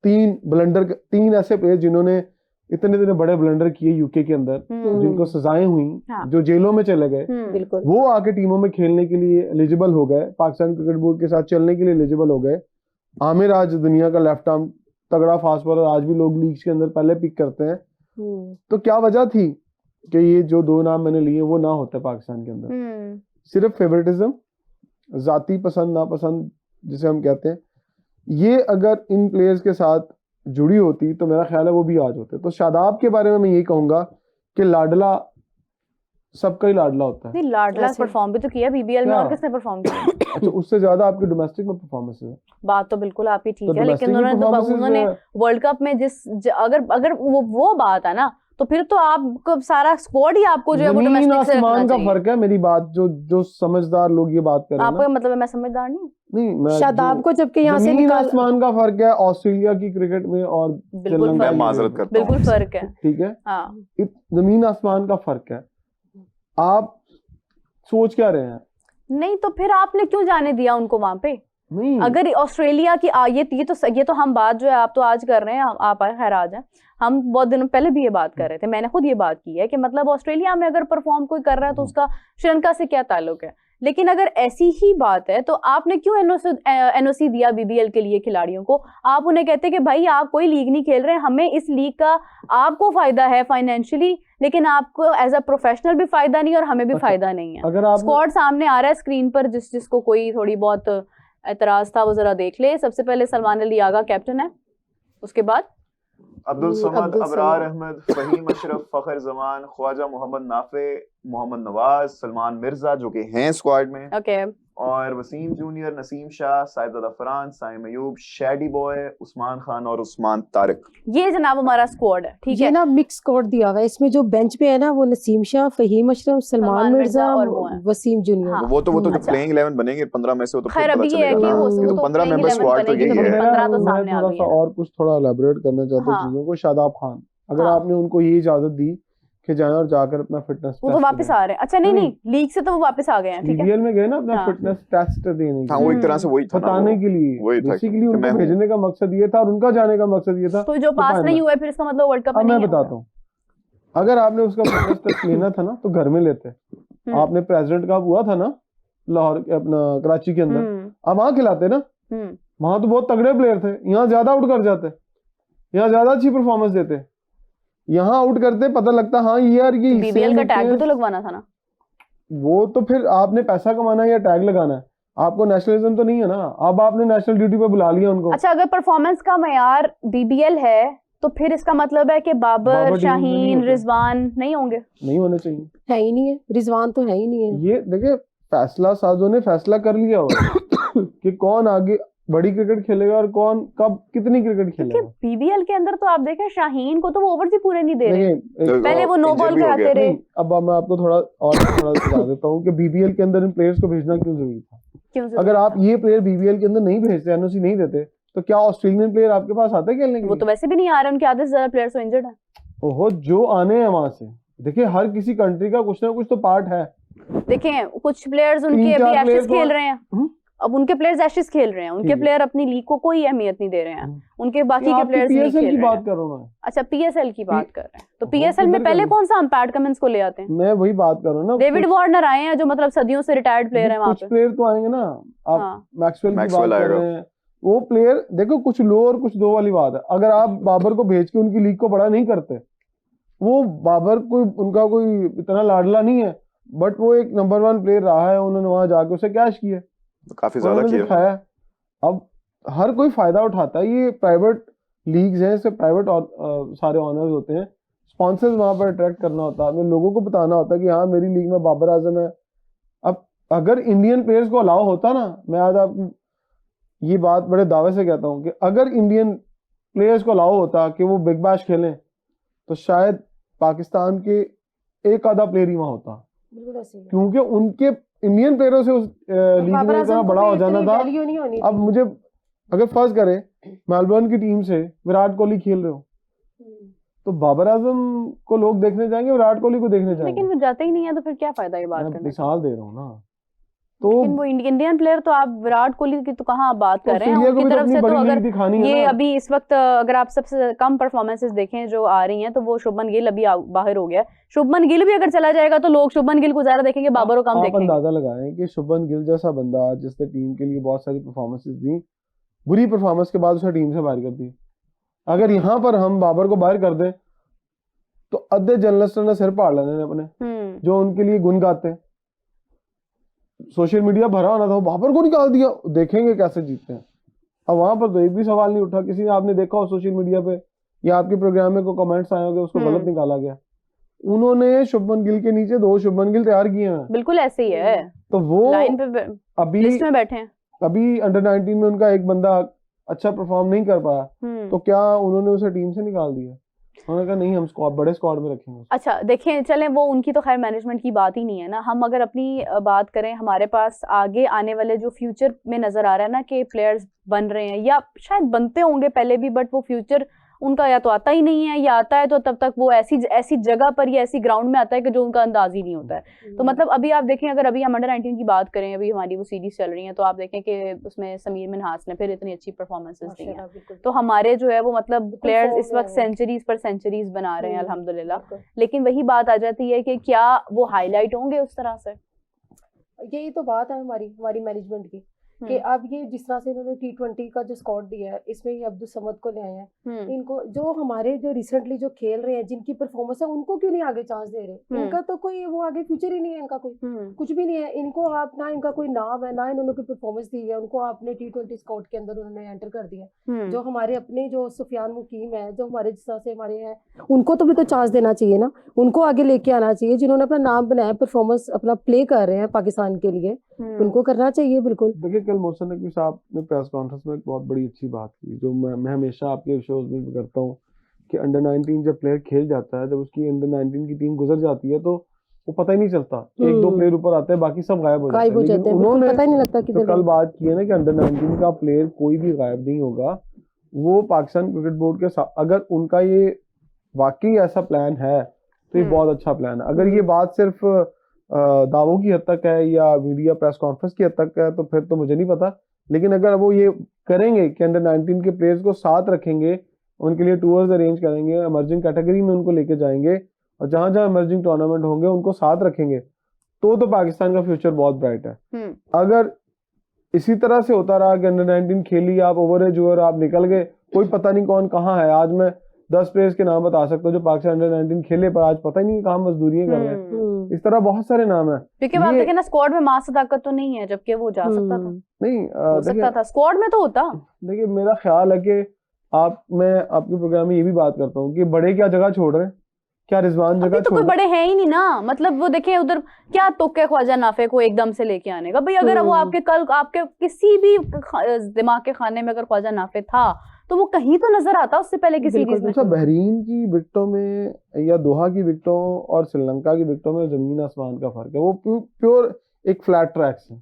तीन ऐसे प्लेयर जिन्होंने इतने बड़े ब्लंडर किए यूके के अंदर, जिनको सजाएं हुई, जो जेलों में चले गए, बिल्कुल। वो आके टीमों में खेलने के लिए एलिजिबल हो गए, पाकिस्तान क्रिकेट बोर्ड के साथ चलने के लिए एलिजिबल हो गए। आमिर आज दुनिया का लेफ्ट आर्म तगड़ा फास्ट बॉलर, आज भी लोग लीग्स के अंदर पहले पिक करते हैं। तो क्या वजह थी कि ये जो दो नाम मैंने लिए वो ना होते पाकिस्तान के अंदर? सिर्फ फेवरेटिज्म, जाती पसंद नापसंद जिसे हम कहते हैं, ये अगर इन प्लेयर्स के साथ जुड़ी होती तो मेरा ख्याल है वो भी आज होते। तो शादाब के बारे में मैं यही कहूंगा कि लाडला सबका ही लाडला होता है। नहीं, लाडला ऐसे। परफॉर्म भी तो किया बीबीएल में, क्या? और किसने परफॉर्म किया? अच्छा, उससे ज्यादा आपके डोमेस्टिक में परफॉर्मेंस है। बात तो बिल्कुल आपकी ठीक तो है, लेकिन domestic में उन्होंने performances, वर्ल्ड कप में अगर वो बात है ना, तो फिर तो आपको सारा स्क्वाड ही आपको जो है वो जमीन डोमेस्टिक से रखना आसमान का चाहिए। फर्क है। मेरी बात जो समझदार लोग ये बात कर रहे हैं आपको ना, मतलब है मैं समझदार नहीं हूँ? नहीं, मैं शादाब को जबकि यहाँ से जमीन निकाल, आसमान का फर्क है ऑस्ट्रेलिया की क्रिकेट में और बिल्कुल श्रीलंका मैं फर्क की माजरत क्रिकेट करता हूँ। बिल्कुल फर्क है। में। ठीक है, हाँ, जमीन आसमान का फर्क है। आप सोच क्या रहे हैं? नहीं तो फिर आपने क्यों जाने दिया उनको वहां पे? नहीं, अगर ऑस्ट्रेलिया की ये तो हम बात जो है आप तो आज कर रहे हैं, आप खैर आज हैं, हम बहुत दिनों पहले भी ये बात कर रहे थे, मैंने खुद ये बात की है कि मतलब ऑस्ट्रेलिया में अगर परफॉर्म कोई कर रहा है तो उसका श्रीलंका से क्या ताल्लुक है? लेकिन अगर ऐसी ही बात है तो आपने क्यों एनओसी दिया बीबीएल के लिए खिलाड़ियों को? आप उन्हें कहते कि भाई आप कोई लीग नहीं खेल रहे हैं, हमें इस लीग का आपको फायदा है फाइनेंशियली, लेकिन आपको एज अ प्रोफेशनल भी फायदा नहीं और हमें भी अच्छा, फायदा नहीं है। अगर आप स्क्वाड सामने आ रहा है स्क्रीन पर, जिसको कोई थोड़ी बहुत एतराज था वो जरा देख ले। सबसे पहले सलमान अली आगा कैप्टन है, उसके बाद अब्दुल समद, अब्दुल अबरार समद। अहमद, फहीम अशरफ, फखर जमान, ख्वाजा मोहम्मद नाफे, मोहम्मद नवाज, सलमान मिर्जा जो कि हैं स्क्वाड में, ओके और Waseem junior, Naseem Shah, Sahibzada Farhan, Saim Ayub, shady boy, Usman Khan और उस्मान तारिक। ये जनाब हमारा स्क्वाड है, ठीक ये है। ना मिक्स स्क्वाड दिया हुआ है। इसमें जो बेंच पे है ना, वो नसीम शाह, फहीम अशरफ, सलमान मिर्जा, और वो हैं। वसीम जूनियर। हाँ। वो तो जो अच्छा। प्लेइंग 11 बनेंगे 15 में से, वो तो खैर फिर पता अभी ये है चलेगा कि ना। वो ये तो तो 15 playing मेंबर 11 स्क्वाड तो बनेगी, यही तो है। 15 तो मैं सामने आ थोड़ा गई सा है। और कुछ थोड़ा एलैबोरेट करना चाहता हूँ हाँ। चीजों को। शादाब खान, अगर हाँ। आपने उनको ये इजाजत दी कि जाएं और जाकर अपना फिटनेस वो तो वापस आ रहे हैं। अच्छा नहीं नहीं, लीग से तो वो वापस आ गए हैं, ठीक है। बीबीएल में गए ना अपना हाँ। फिटनेस टेस्ट देने हाँ, के वो लिए, एक तरह से वही था ना, बताने वो के लिए, वही था बेसिकली कि उनको मैं हूँ। भेजने का मकसद ये था और उनका जाने का मकसद ये था। तो जो पास फाइनल। नहीं हुआ है फिर इसका मतलब वर्ल्ड कप में अब नहीं मैं है। बताता हूँ, अगर आपने उसका फिटनेस टेस्ट लेना था ना तो घर में लेते। आपने प्रेसिडेंट कप हुआ था ना लाहौर अपना कराची के अंदर, अब वहां खिलाते ना। वहां तो बहुत तगड़े प्लेयर थे, यहाँ ज्यादा आउट कर जाते, यहाँ ज्यादा अच्छी परफॉर्मेंस देते, यहाँ आउट करते, पता लगता हाँ यार ये बीबीएल का टैग भी तो लगवाना था ना। वो तो फिर आपने पैसा कमाना है या टैग लगाना है, आपको नेशनलिज्म तो नहीं है ना। अब आपने नेशनल ड्यूटी पे बुला लिया उनको। अच्छा, अगर परफॉर्मेंस का मयार बीबीएल है तो फिर इसका मतलब है कि बाबर, बाबर टीम में नहीं शाहीन, होते। रिजवान नहीं होंगे। नहीं होने चाहिए, है ही नहीं है, रिजवान तो है ही नहीं है। ये देखिए फैसला साजों ने फैसला कर लिया होगा कि कौन आगे बड़ी क्रिकेट खेलेगा और कौन कब कितनी क्रिकेट क्योंकि खेलेगा। बीबीएल के अंदर तो आप देखें शाहीन को तो वो ओवर्स ही पूरे नहीं दे रहे। देखिए पहले वो नो injury बॉल भी हो कराते गया। रहे। नहीं, अब मैं आपको थोड़ा बता देता हूँ कि बीबीएल के अंदर इन प्लेयर्स को भेजना क्यों जरूरी था। क्यों से? अगर आप ये प्लेयर बीबीएल के अंदर नहीं भेजते, एनओसी नहीं देते, तो क्या ऑस्ट्रेलियन प्लेयर आपके पास आते खेलने के वो लिए? तो वैसे भी नहीं आ रहे, उनके आधे से ज्यादा प्लेयर्स तो इंजर्ड है। ओहो, जो आने हैं वहां से, देखिए हर किसी कंट्री का कुछ ना कुछ तो पार्ट है। देखें कुछ प्लेयर्स उनके 3-4 अभी एशेज players खेल तो- रहे हैं, अब उनके प्लेयर्स एशेज खेल रहे हैं, उनके ठीक है। प्लेयर अपनी लीग को कोई अहमियत नहीं दे रहे हैं, उनके बाकी ये के आपकी प्लेयर्स नहीं PSL खेल की रहे बात हैं। कर रहा हूँ मैं। अच्छा पीएसएल की बात कर रहे हैं, तो वो पीएसएल में किधर पहले कर- कौन सा हम पैट कमिंस को ले आते हैं? मैं वही बात कर रहा हूँ ना, डेविड कुछ- वार्नर आए हैं जो मतलब सदियों से रिटायर्ड प्लेयर हैं वहां कुछ पे। प्लेयर तो आएंगे ना, आप हाँ मैक्सवेल की बात मैक्सवेल कर आएगा। रहे हैं, वो प्लेयर देखो कुछ लो और कुछ दो वाली बात है। अगर आप बाबर को भेज के उनकी लीग को बड़ा नहीं करते, वो बाबर कोई उनका कोई इतना लाडला नहीं है, बट वो एक नंबर 1 प्लेयर रहा है, उन्होंने वहां जाके उसे कैश किया, काफी ज्यादा उन्होंने किया। दिखाया। अब हर कोई फायदा उठाता है, ये प्राइवेट लीग्स हैं, इससे प्राइवेट सारे ऑनर्स होते हैं, स्पॉन्सर्स वहां पर अट्रैक्ट करना होता है, हमें लोगों को बताना होता है कि हाँ मेरी लीग में बाबर आजम है। अब अगर इंडियन प्लेयर्स को अलाउ होता ना, मैं आज आपको ये बात बड़े दावे से कहता हूँ कि अगर इंडियन प्लेयर्स को अलाउ होता कि वो बिग बैश खेलें, तो शायद पाकिस्तान के एक आधा प्लेयर ही वहां होता, बिल्कुल ऐसे ही है। क्योंकि उनके इंडियन प्लेयरों से उस लीग बाबर में आजम इतना को बड़ा भी हो जाना इतनी था। वैल्यू नहीं होनी अब थी। मुझे अगर फर्ज करें मेलबर्न की टीम से विराट कोहली खेल रहे हो, तो बाबर आजम को लोग देखने जाएंगे, विराट कोहली को देखने लेकिन जाएंगे। वो जाते ही नहीं है, तो फिर क्या फायदा ये बात मैं करने का? मिसाल दे रहा हूँ ना, तो लेकिन वो इंडियन प्लेयर तो आप विराट कोहली की तो कहाँ आप बात कर रहे हैं, ऑस्ट्रेलिया को उनकी भी तो तरफ अपनी से तो बड़ी अगर लीग दिखानी है ये ना। अभी इस वक्त अगर आप सबसे कम परफॉर्मेंसेस देखें जो आ रही हैं, तो वो शुभमन गिल अभी बाहर हो गया है। शुभमन गिल भी अगर चला जाएगा तो लोग शुभमन गिल को ज्यादा देखेंगे, बाबर को कम आप देखेंगे। अंदाजा लगाएं कि शुभमन गिल जैसा बंदा जिसने टीम के लिए बहुत सारी परफॉर्मेंसेस दी, बुरी परफॉर्मेंस के बाद उसे टीम से बाहर कर दी। अगर यहाँ पर हम बाबर को बाहर कर दें, तो अद्धे जर्नलिस्टों ने सिर फाड़ लेने अपने, जो उनके लिए गुन गाते हैं। सोशल मीडिया भरा होना था, बाबर को निकाल दिया, देखेंगे कैसे जीतते हैं। अब वहां पर तो एक भी सवाल नहीं उठा, किसी ने आपने देखा हो सोशल मीडिया पे या आपके प्रोग्राम में कोई कमेंट्स आए होंगे उसको गलत निकाला गया। उन्होंने शुभमन गिल के नीचे 2 शुभमन गिल तैयार किए हैं, बिल्कुल ऐसे ही है, तो वो लाइन पे अभी लिस्ट में बैठे हैं। अभी अंडर 19 में उनका एक बंदा अच्छा परफॉर्म नहीं कर पाया, तो क्या उन्होंने उसे टीम से निकाल दिया? उन्होंने कहा नहीं, हम स्क्वाड बड़े स्क्वाड में रखेंगे। अच्छा देखें, चलें वो उनकी तो खैर मैनेजमेंट की बात ही नहीं है ना। हम अगर अपनी बात करें, हमारे पास आगे आने वाले जो फ्यूचर में नजर आ रहा है ना कि प्लेयर्स बन रहे हैं या शायद बनते होंगे पहले भी, बट वो फ्यूचर उनका या तो आता ही नहीं है, या आता है तो तब तक वो ऐसी जगह पर या ऐसी ग्राउंड में आता है कि जो उनका अंदाज ही नहीं होता है। तो मतलब अभी आप देखें, अगर अभी हम अंडर 19 की बात करें, अभी हमारी वो सीरीज चल रही है, तो आप देखें कि उसमें समीर मिन्हास ने फिर इतनी अच्छी परफॉर्मेंसेस दी हैं, तो हमारे जो है वो मतलब प्लेयर्स इस वक्त सेंचुरीज पर सेंचुरीज बना रहे हैं अल्हम्दुलिल्लाह। लेकिन वही बात आ जाती है कि क्या वो हाईलाइट होंगे उस तरह से? यही तो बात है हमारी मैनेजमेंट की कि अब ये जिस तरह से इन्होंने T20 का जो स्क्वाड दिया है, इसमें ये अब्दुल समद को ले आए हैं। इनको जो हमारे जो रिसेंटली जो खेल रहे हैं, जिनकी परफॉर्मेंस है, उनको क्यों नहीं आगे चांस दे रहे? इनका तो कोई वो आगे फ्यूचर ही नहीं है, इनका कोई कुछ भी नहीं है। इनको आप ना, इनका कोई नाम है ना, इन्होंने कोई परफॉर्मेंस दी है, उनको आपने T20 स्क्वाड के अंदर उन्होंने एंटर कर दिया। जो हमारे अपने जो सुफियान मुकीम है, जो हमारे जिस तरह से हमारे हैं, उनको तो भी तो चांस देना चाहिए ना, उनको आगे लेके आना चाहिए। जिन्होंने अपना नाम बनाया, परफॉर्मेंस अपना प्ले कर रहे हैं पाकिस्तान के लिए, उनको करना चाहिए बिल्कुल। देखिए कल मोहसिन नकवी साहब ने प्रेस कॉन्फ्रेंस में एक बहुत बड़ी अच्छी बात की, जो मैं हमेशा आपके शोज में भी करता हूँ कि अंडर 19 जब प्लेयर खेल जाता है, जब उसकी अंडर 19 की टीम गुजर जाती है, तो वो पता ही नहीं चलता, 1-2 प्लेयर ऊपर आते हैं, बाकी सब गायब हो जाते हैं। लेकिन उन्होंने पता ही नहीं लगता तो कल बात की है ना कि अंडर 19 का प्लेयर कोई भी गायब नहीं होगा। वो पाकिस्तान क्रिकेट बोर्ड के साथ, अगर उनका ये वाकई ऐसा प्लान है तो ये बहुत अच्छा प्लान है। अगर ये बात सिर्फ दावों की हद तक है या मीडिया प्रेस कॉन्फ्रेंस की हद तक है, तो फिर तो मुझे नहीं पता। लेकिन अगर वो ये करेंगे कि अंडर 19 के प्लेयर्स को साथ रखेंगे, उनके लिए टूर्स अरेंज करेंगे, इमर्जिंग कैटेगरी में उनको लेके जाएंगे, और जहां जहां इमर्जिंग टूर्नामेंट होंगे उनको साथ रखेंगे, तो पाकिस्तान का फ्यूचर बहुत ब्राइट है। अगर इसी तरह से होता रहा कि अंडर 19 खेली, आप ओवर एज हुए और आप निकल गए, कोई पता नहीं कौन कहाँ है। आज मैं 10 प्लेयर्स के नाम बता सकता हूँ जो पाकिस्तान अंडर 19 खेले, पर आज पता ही नहीं कहाँ मजदूरियां कर रहे हैं। इस तरह बहुत सारे नाम है, क्योंकि आप देखें ना, स्क्वाड में मास ताकत तो नहीं है, जबकि वो जा सकता था। नहीं हो सकता था, स्क्वाड में तो होता। देखिए मेरा ख्याल है कि मैं आपके प्रोग्राम में ये भी बात करता हूँ कि बड़े क्या जगह छोड़ रहे हैं, क्या रिजवान जगह तो कोई बड़े हैं ही नहीं ना। मतलब वो देखें उधर क्या तोके ख्वाजा नाफे को एकदम से लेके आने का भाई। अगर वो आपके किसी भी दिमाग के खाने में अगर ख्वाजा नाफे था, तो वो कहीं तो नजर आता उससे पहले की सीरीज में। अच्छा, बहरीन की विकेटों में या दोहा की विकेटों और श्रीलंका की विकेटों में जमीन आसमान का फर्क है। वो प्योर एक फ्लैट ट्रैक्स है,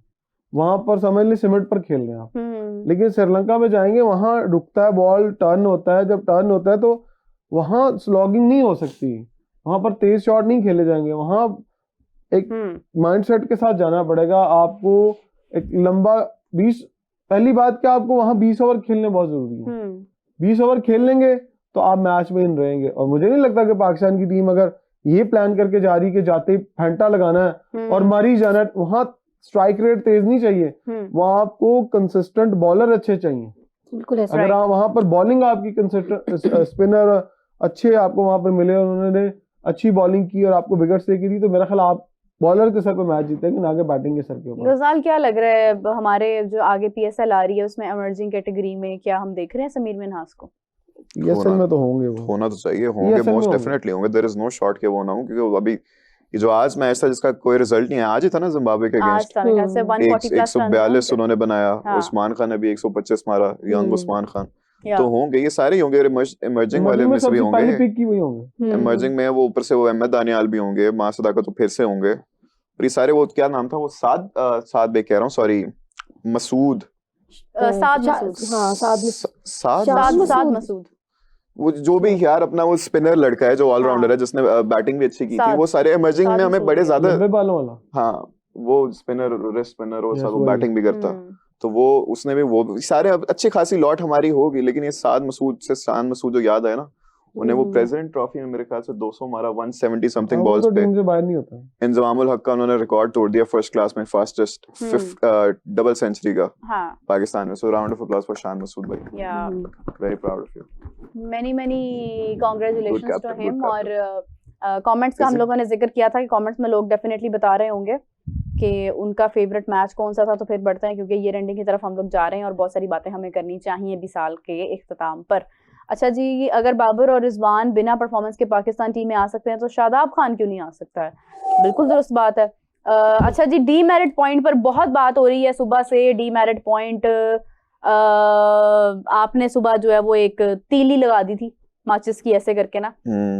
वहां पर समझ ली सीमेंट पर खेल रहे हैं आप। लेकिन श्रीलंका में जाएंगे, वहां रुकता है बॉल, टर्न होता है, जब टर्न होता है तो वहां स्लॉगिंग नहीं हो सकती, वहां पर तेज शॉट नहीं खेले जाएंगे, वहां एक माइंडसेट के साथ जाना पड़ेगा आपको। एक लंबा 20 पहली बात क्या आपको वहां 20 ओवर खेलने बहुत जरूरी है। 20 ओवर खेल लेंगे तो आप मैच में इन रहेंगे। और मुझे नहीं लगता कि पाकिस्तान की टीम अगर ये प्लान करके जा रही कि जाते ही फेंटा लगाना है और मारी जाना है, वहां स्ट्राइक रेट तेज नहीं चाहिए, वहां आपको कंसिस्टेंट बॉलर अच्छे चाहिए। बिल्कुल ऐसा। अगर आप वहां पर बॉलिंग आपकी कंसिस्टेंट स्पिनर अच्छे आपको वहां पर मिले और उन्होंने अच्छी बॉलिंग की और आपको विकेट्स दे दी, तो मेरा ख्याल आप बॉलर के सर पे मैच जीतेंगे, ना कि बैटिंग के सर के ऊपर। गजाल, क्या लग रहा है हमारे जो आगे पीएसएल आ रही है उसमें इमर्जिंग कैटेगरी में क्या हम देख रहे हैं समीर मिन्हास को? पीएसएल में तो होंगे वो, होना तो चाहिए, होंगे, PSL में मोस्ट होंगे। डेफिनेटली होंगे, देयर इज नो शॉट के वो ना हो, क्योंकि अभी ये जो आज मैच था जिसका कोई रिजल्ट नहीं है, आज ही था ना जिम्बाब्वे के आज अगेंस्ट, था मेरे ख्याल से 140 प्लस रन 142 उन्होंने बनाया, हाँ। उस्मान खान ने भी 125 मारा, यंग उस्मान खान, या तो होंगे ये सारे ही होंगे, इमर्जिंग वाले में से भी सबसे पहले होंगे, पिक की वही होंगे। इमर्जिंग में वो ऊपर से वो अहमद दानियाल भी होंगे, मासूदा का तो फिर से होंगे, और ये सारे वो क्या नाम था वो साद बे कह रहा हूँ, सॉरी मसूद, साद मसूद, हाँ साद मसूद, वो जो भी यार अपना वो स्पिनर लड़का है जो ऑलराउंडर है जिसने बैटिंग भी अच्छी की थी, वो सारे इमर्जिंग में हमें बड़े ज्यादा, लंबे बालों वाला, हाँ वो स्पिनर, रिस्ट स्पिनर, वो Yes, सब वही। बैटिंग भी करता, तो वो उसने भी वो सारे अच्छी खासी लॉट हमारी होगी, लेकिन ये शान मसूद जो याद आया ना, उन्हें वो प्रेसिडेंट ट्रॉफी में मेरे ख्याल से 200 मारा, 170 समथिंग हाँ, वो बॉल्स तो पे, टीम से बाहर नहीं होता। इंजमामुल हक का उन्होंने रिकॉर्ड तोड़ दिया फर्स्ट क्लास में, फास्टेस्ट डबल सेंचुरी का हाँ, पाकिस्तान में, सो round of applause for Shan Masood भाई, या very proud of you, many congratulations Good to captain, him। good और कमेंट्स का हम Is it- लोगों ने जिक्र किया था कि कमेंट्स में लोग डेफिनेटली बता रहे होंगे कि उनका फेवरेट मैच कौन सा था, तो फिर बढ़ते हैं क्योंकि ये एंडिंग की तरफ हम लोग जा रहे हैं और बहुत सारी बातें हमें करनी चाहिए 20 साल के इख्तिताम पर। अच्छा जी, अगर बाबर और रिजवान बिना परफॉर्मेंस के पाकिस्तान टीम में आ सकते हैं तो शादाब खान क्यों नहीं आ सकता है? बिल्कुल दुरुस्त बात है। अच्छा जी, डीमेरिट पॉइंट पर बहुत बात हो रही है सुबह से। डीमेरिट पॉइंट आपने सुबह जो है वो एक तीली लगा दी थी माचिस की ऐसे करके ना,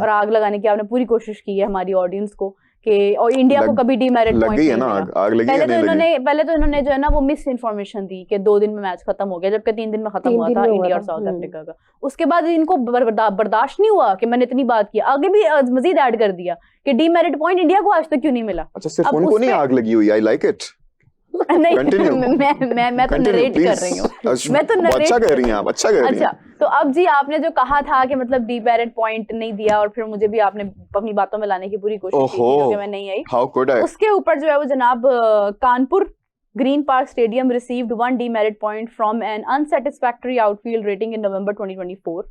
और आग लगाने की आपने पूरी कोशिश की है हमारी ऑडियंस को कि और इंडिया को कभी डीमेरिट लग पॉइंट गई नहीं है ना, मिला। आग लगी पहले है तो नहीं लगी, पहले तो इन्होंने जो है ना वो मिस इन्फॉर्मेशन दी कि 2 दिन में मैच खत्म हो गया, जबकि 3 दिन में खत्म 3 हुआ दिन था में हुआ इंडिया था। और साउथ अफ्रीका का। उसके बाद इनको बर्दाश्त नहीं हुआ कि मैंने इतनी बात की, आगे भी मजीद ऐड कर दिया कि डीमेरिट पॉइंट इंडिया को आज तक क्यों नहीं मिला। अच्छा सिर्फ अब उनको नहीं उसपे- आग लगी हुई, आई लाइक इट, नहीं Continue. मैं तो नरेट कर रही हूँ, मैं तो narrate अच्छा कर कह रही हैं आप, अच्छा कह रही अच्छा हैं, तो अब जी आपने जो कहा था कि मतलब डीमेरिट पॉइंट नहीं दिया और फिर मुझे भी आपने अपनी बातों में लाने की पूरी कोशिश की थी, ओहो। जो कि मैं नहीं आई। हाउ कुड आई, उसके ऊपर जो है वो जनाब Kanpur green park stadium received 1 demerit point from an unsatisfactory outfield rating in November 2024।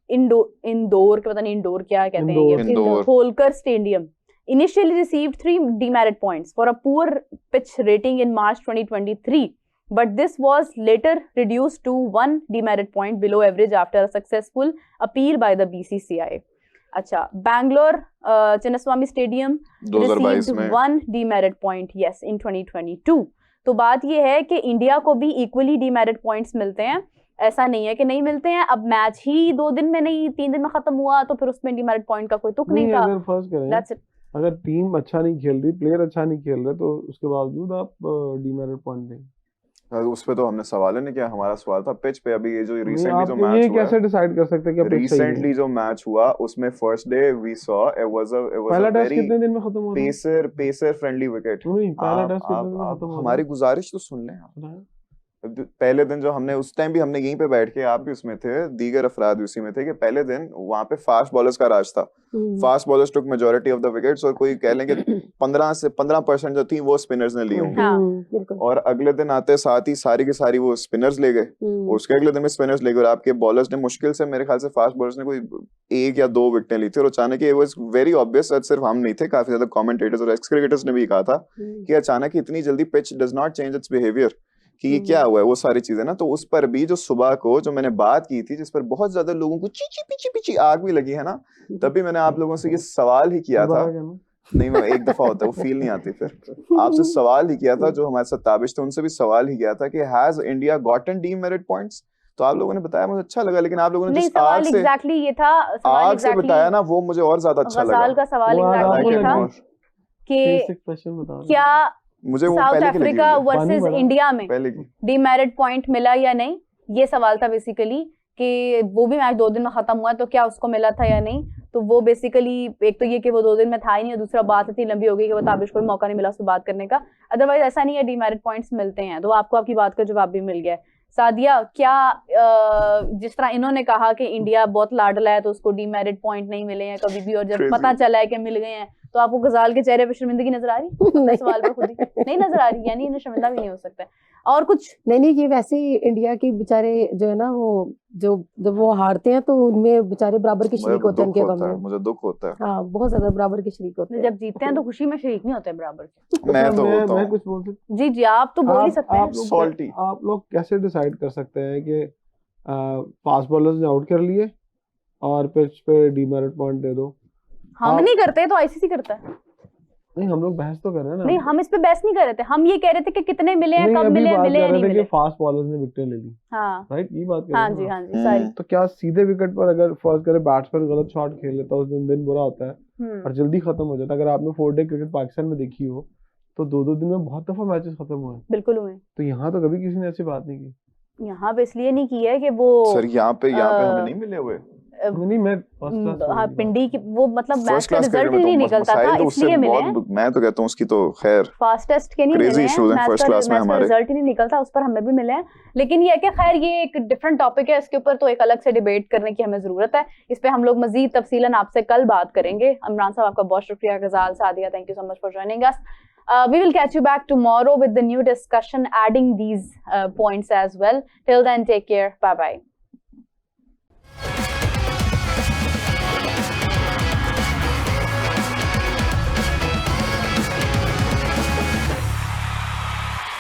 Indore के पता नहीं इंडोर क्या कहते हैं ये, Indore. Holkar stadium initially received 3 demerit points for a poor pitch rating in March 2023, but this was later reduced to 1 demerit point below average after a successful appeal by the BCCI। अच्छा, Bangalore Chinnaswamy Stadium 2022 received में 1 demerit point, yes, in 2022। तो बात ये है कि इंडिया को भी इक्वली डीमेरिट पॉइंट्स मिलते हैं, ऐसा नहीं है कि नहीं मिलते हैं। अब मैच ही 2 दिन में नहीं 3 दिन में खत्म हुआ तो फिर उसमें डीमेरिट पॉइंट का कोई तुक नहीं था। अगर फर्स्ट करें, That's it। अगर टीम अच्छा नहीं खेल रही, प्लेयर अच्छा नहीं खेल रहे, तो उसके बावजूद आप डीमेरिट पॉइंट दें। उस पे तो हमने सवाल ही नहीं किया, हमारा सवाल था पिच पे। अभी ये जो नहीं, रिसेंटली आप जो ये मैच हुआ, कैसे डिसाइड कर सकते हैं कि pitch सही है? रिसेंटली जो मैच हुआ उसमें first day we saw it was पहला अ टेस्ट वेरी कितने दिन में खत्म हुआ था? Pacer friendly wicket. नहीं, पहला टेस्ट कितने दिन में आप खत्म हुआ हमारी गुजारिश तो सुन लें आप। था? पहले दिन जो हमने, उस टाइम भी हमने यहीं पे बैठ के, आप भी उसमें थे, दीगर अफराद भी उसी में थे, कि पहले दिन वहां पे फास्ट बॉलर्स का राज था। Fast bowlers took majority of the wickets, और कोई कह लेंगे 15% जो थी वो स्पिनर्स ने ली होंगी। हाँ। बिल्कुल। और अगले दिन आते साथ ही सारी की सारी वो स्पिनर्स ले गए, और उसके अगले दिन में स्पिनर्स ले गए, और आपके बॉलर्स ने मुश्किल से, मेरे ख्याल से फास्ट बॉलर्स ने कोई 1 या 2 विकेटें ली थी, और अचानक ये वाज वेरी ऑब्वियस, सिर्फ हम नहीं थे, काफी ज्यादा कमेंटेटर्स और एक्स क्रिकेटर्स ने भी कहा था कि अचानक इतनी जल्दी pitch does not change it's behaviour, कि ये क्या हुआ है, वो सारी चीजें ना। तो उस पर भी जो सुबह को जो मैंने बात की थी, जिस पर बहुत ज्यादा लोगों को चीची पीची पीची आग भी लगी है ना, तभी मैंने आप लोगों से ये सवाल ही किया था। दोबारा कहना। नहीं, वो एक दफा होता है, वो फील नहीं आती, फिर आपसे सवाल ही किया था, जो हमारे साथ ताबिश थे उनसे भी सवाल ही किया था कि has India gotten demerit points, तो आप लोगों ने बताया, मुझे अच्छा लगा, लेकिन आप लोगों ने नहीं, जिस आग सवाल से एग्जैक्टली ये था, सवाल आग से बताया ना, वो मुझे और ज्यादा अच्छा गजाल लगा। का सवाल वो आग एग्जैक्टली ये आपको था लगी? कि Basic question बता दो। क्या मुझे वो साउथ पहले की लगी अफ्रीका हुई है, वर्सेस भरा? इंडिया में पहले की। डीमेरिट पॉइंट मिला या नहीं, ये सवाल था बेसिकली, कि वो भी मैच 2 दिन में खत्म हुआ तो क्या उसको मिला था या नहीं। तो वो बेसिकली एक तो ये कि वो 2 दिन में था ही नहीं, और दूसरा बात इतनी लंबी हो गई कि वो ताबिश को भी मौका नहीं मिला उससे बात करने का। अदरवाइज ऐसा नहीं है, डीमेरिट पॉइंट्स मिलते हैं, तो आपको आपकी बात का जवाब भी मिल गया है। सादिया, क्या जिस तरह इन्होंने कहा कि इंडिया बहुत लाडला है तो उसको डीमेरिट पॉइंट नहीं मिले हैं कभी भी, और जब Crazy. पता चला है कि मिल गए हैं, तो आपको गजाल के चेहरे पे शर्मिंदगी नजर आ रही? नहीं। सवाल पे खुद ही नहीं नजर आ रही, यानी इन्हें शर्मिंदा भी नहीं हो सकता है। और कुछ नहीं, ये वैसे ही इंडिया के बेचारे जो है ना, वो जब वो हारते हैं तो उनमें बेचारे बराबर के शरीक होते हैं उनके गम में। मुझे दुख होता है। हाँ, बहुत ज्यादा बराबर के शरीक होते हैं। जब जीतते हैं तो खुशी में शरीक नहीं होते बराबर के। मैं तो होता मैं हूँ। कुछ बोल सकता जी जी, आप तो बोल ही सकते हैं। Salty. आप लोग कैसे डिसाइड कर सकते हैं कि फास्ट बॉलर्स ने आउट कर लिए और पिच पे डीमेरिट पॉइंट दे दो? हम नहीं करते तो आईसीसी करता है। नहीं, हम लोग बहस तो कर रहे हैं ना। नहीं, हम इस पे बहस नहीं कर रहे थे, हम ये कह रहे थे कि कितने मिले हैं, नहीं, कब अभी मिले हैं, बात मिले कर या रहे नहीं थे कि मिले। फास्ट बॉलर्स ने विकेट ले ली, हाँ राइट? ये बात कर हाँ रहे जी हैं ना। हाँ जी, सारी। तो क्या सीधे विकेट पर अगर फर्स्ट करे बैट्समैन गलत शॉट खेल लेता है, उस दिन बुरा होता है और जल्दी खत्म हो जाता है। अगर आपने 4 डे क्रिकेट पाकिस्तान में देखी हो तो 2-2 दिन में बहुत दफा मैचेस खत्म हुए हैं। बिल्कुल हुए। तो यहाँ तो कभी किसी ने ऐसी बात नहीं की। यहाँ पे इसलिए नहीं की है कि वो सर यहाँ पे हमें नहीं मिले हुए। नहीं, मैं फर्स्ट क्लास हाँ, पिंडी की वो मतलब मैच फर्स्ट का क्लास रिजल्ट ही नहीं निकलता था, इसलिए मिले हैं। मैं तो कहता हूँ उसकी तो खैर फास्टेस्ट के नहीं Crazy मिले हैं, issues हैं first class में मैच का हमारे। रिजल्ट ही नहीं निकलता, उस पर हमें भी मिले हैं। लेकिन ये है कि खैर ये एक डिफरेंट टॉपिक है, इसके ऊपर तो एक अलग से डिबेट करने की हमें जरूरत है। इस पे हम लोग मजीद तफसीलन आपसे कल बात करेंगे। इमरान साहब, आपका बहुत शुक्रिया। गजाल, Sadia, thank you so much for joining us. We will catch you back tomorrow with the new discussion, adding these points as well. Till then, take care. Bye bye.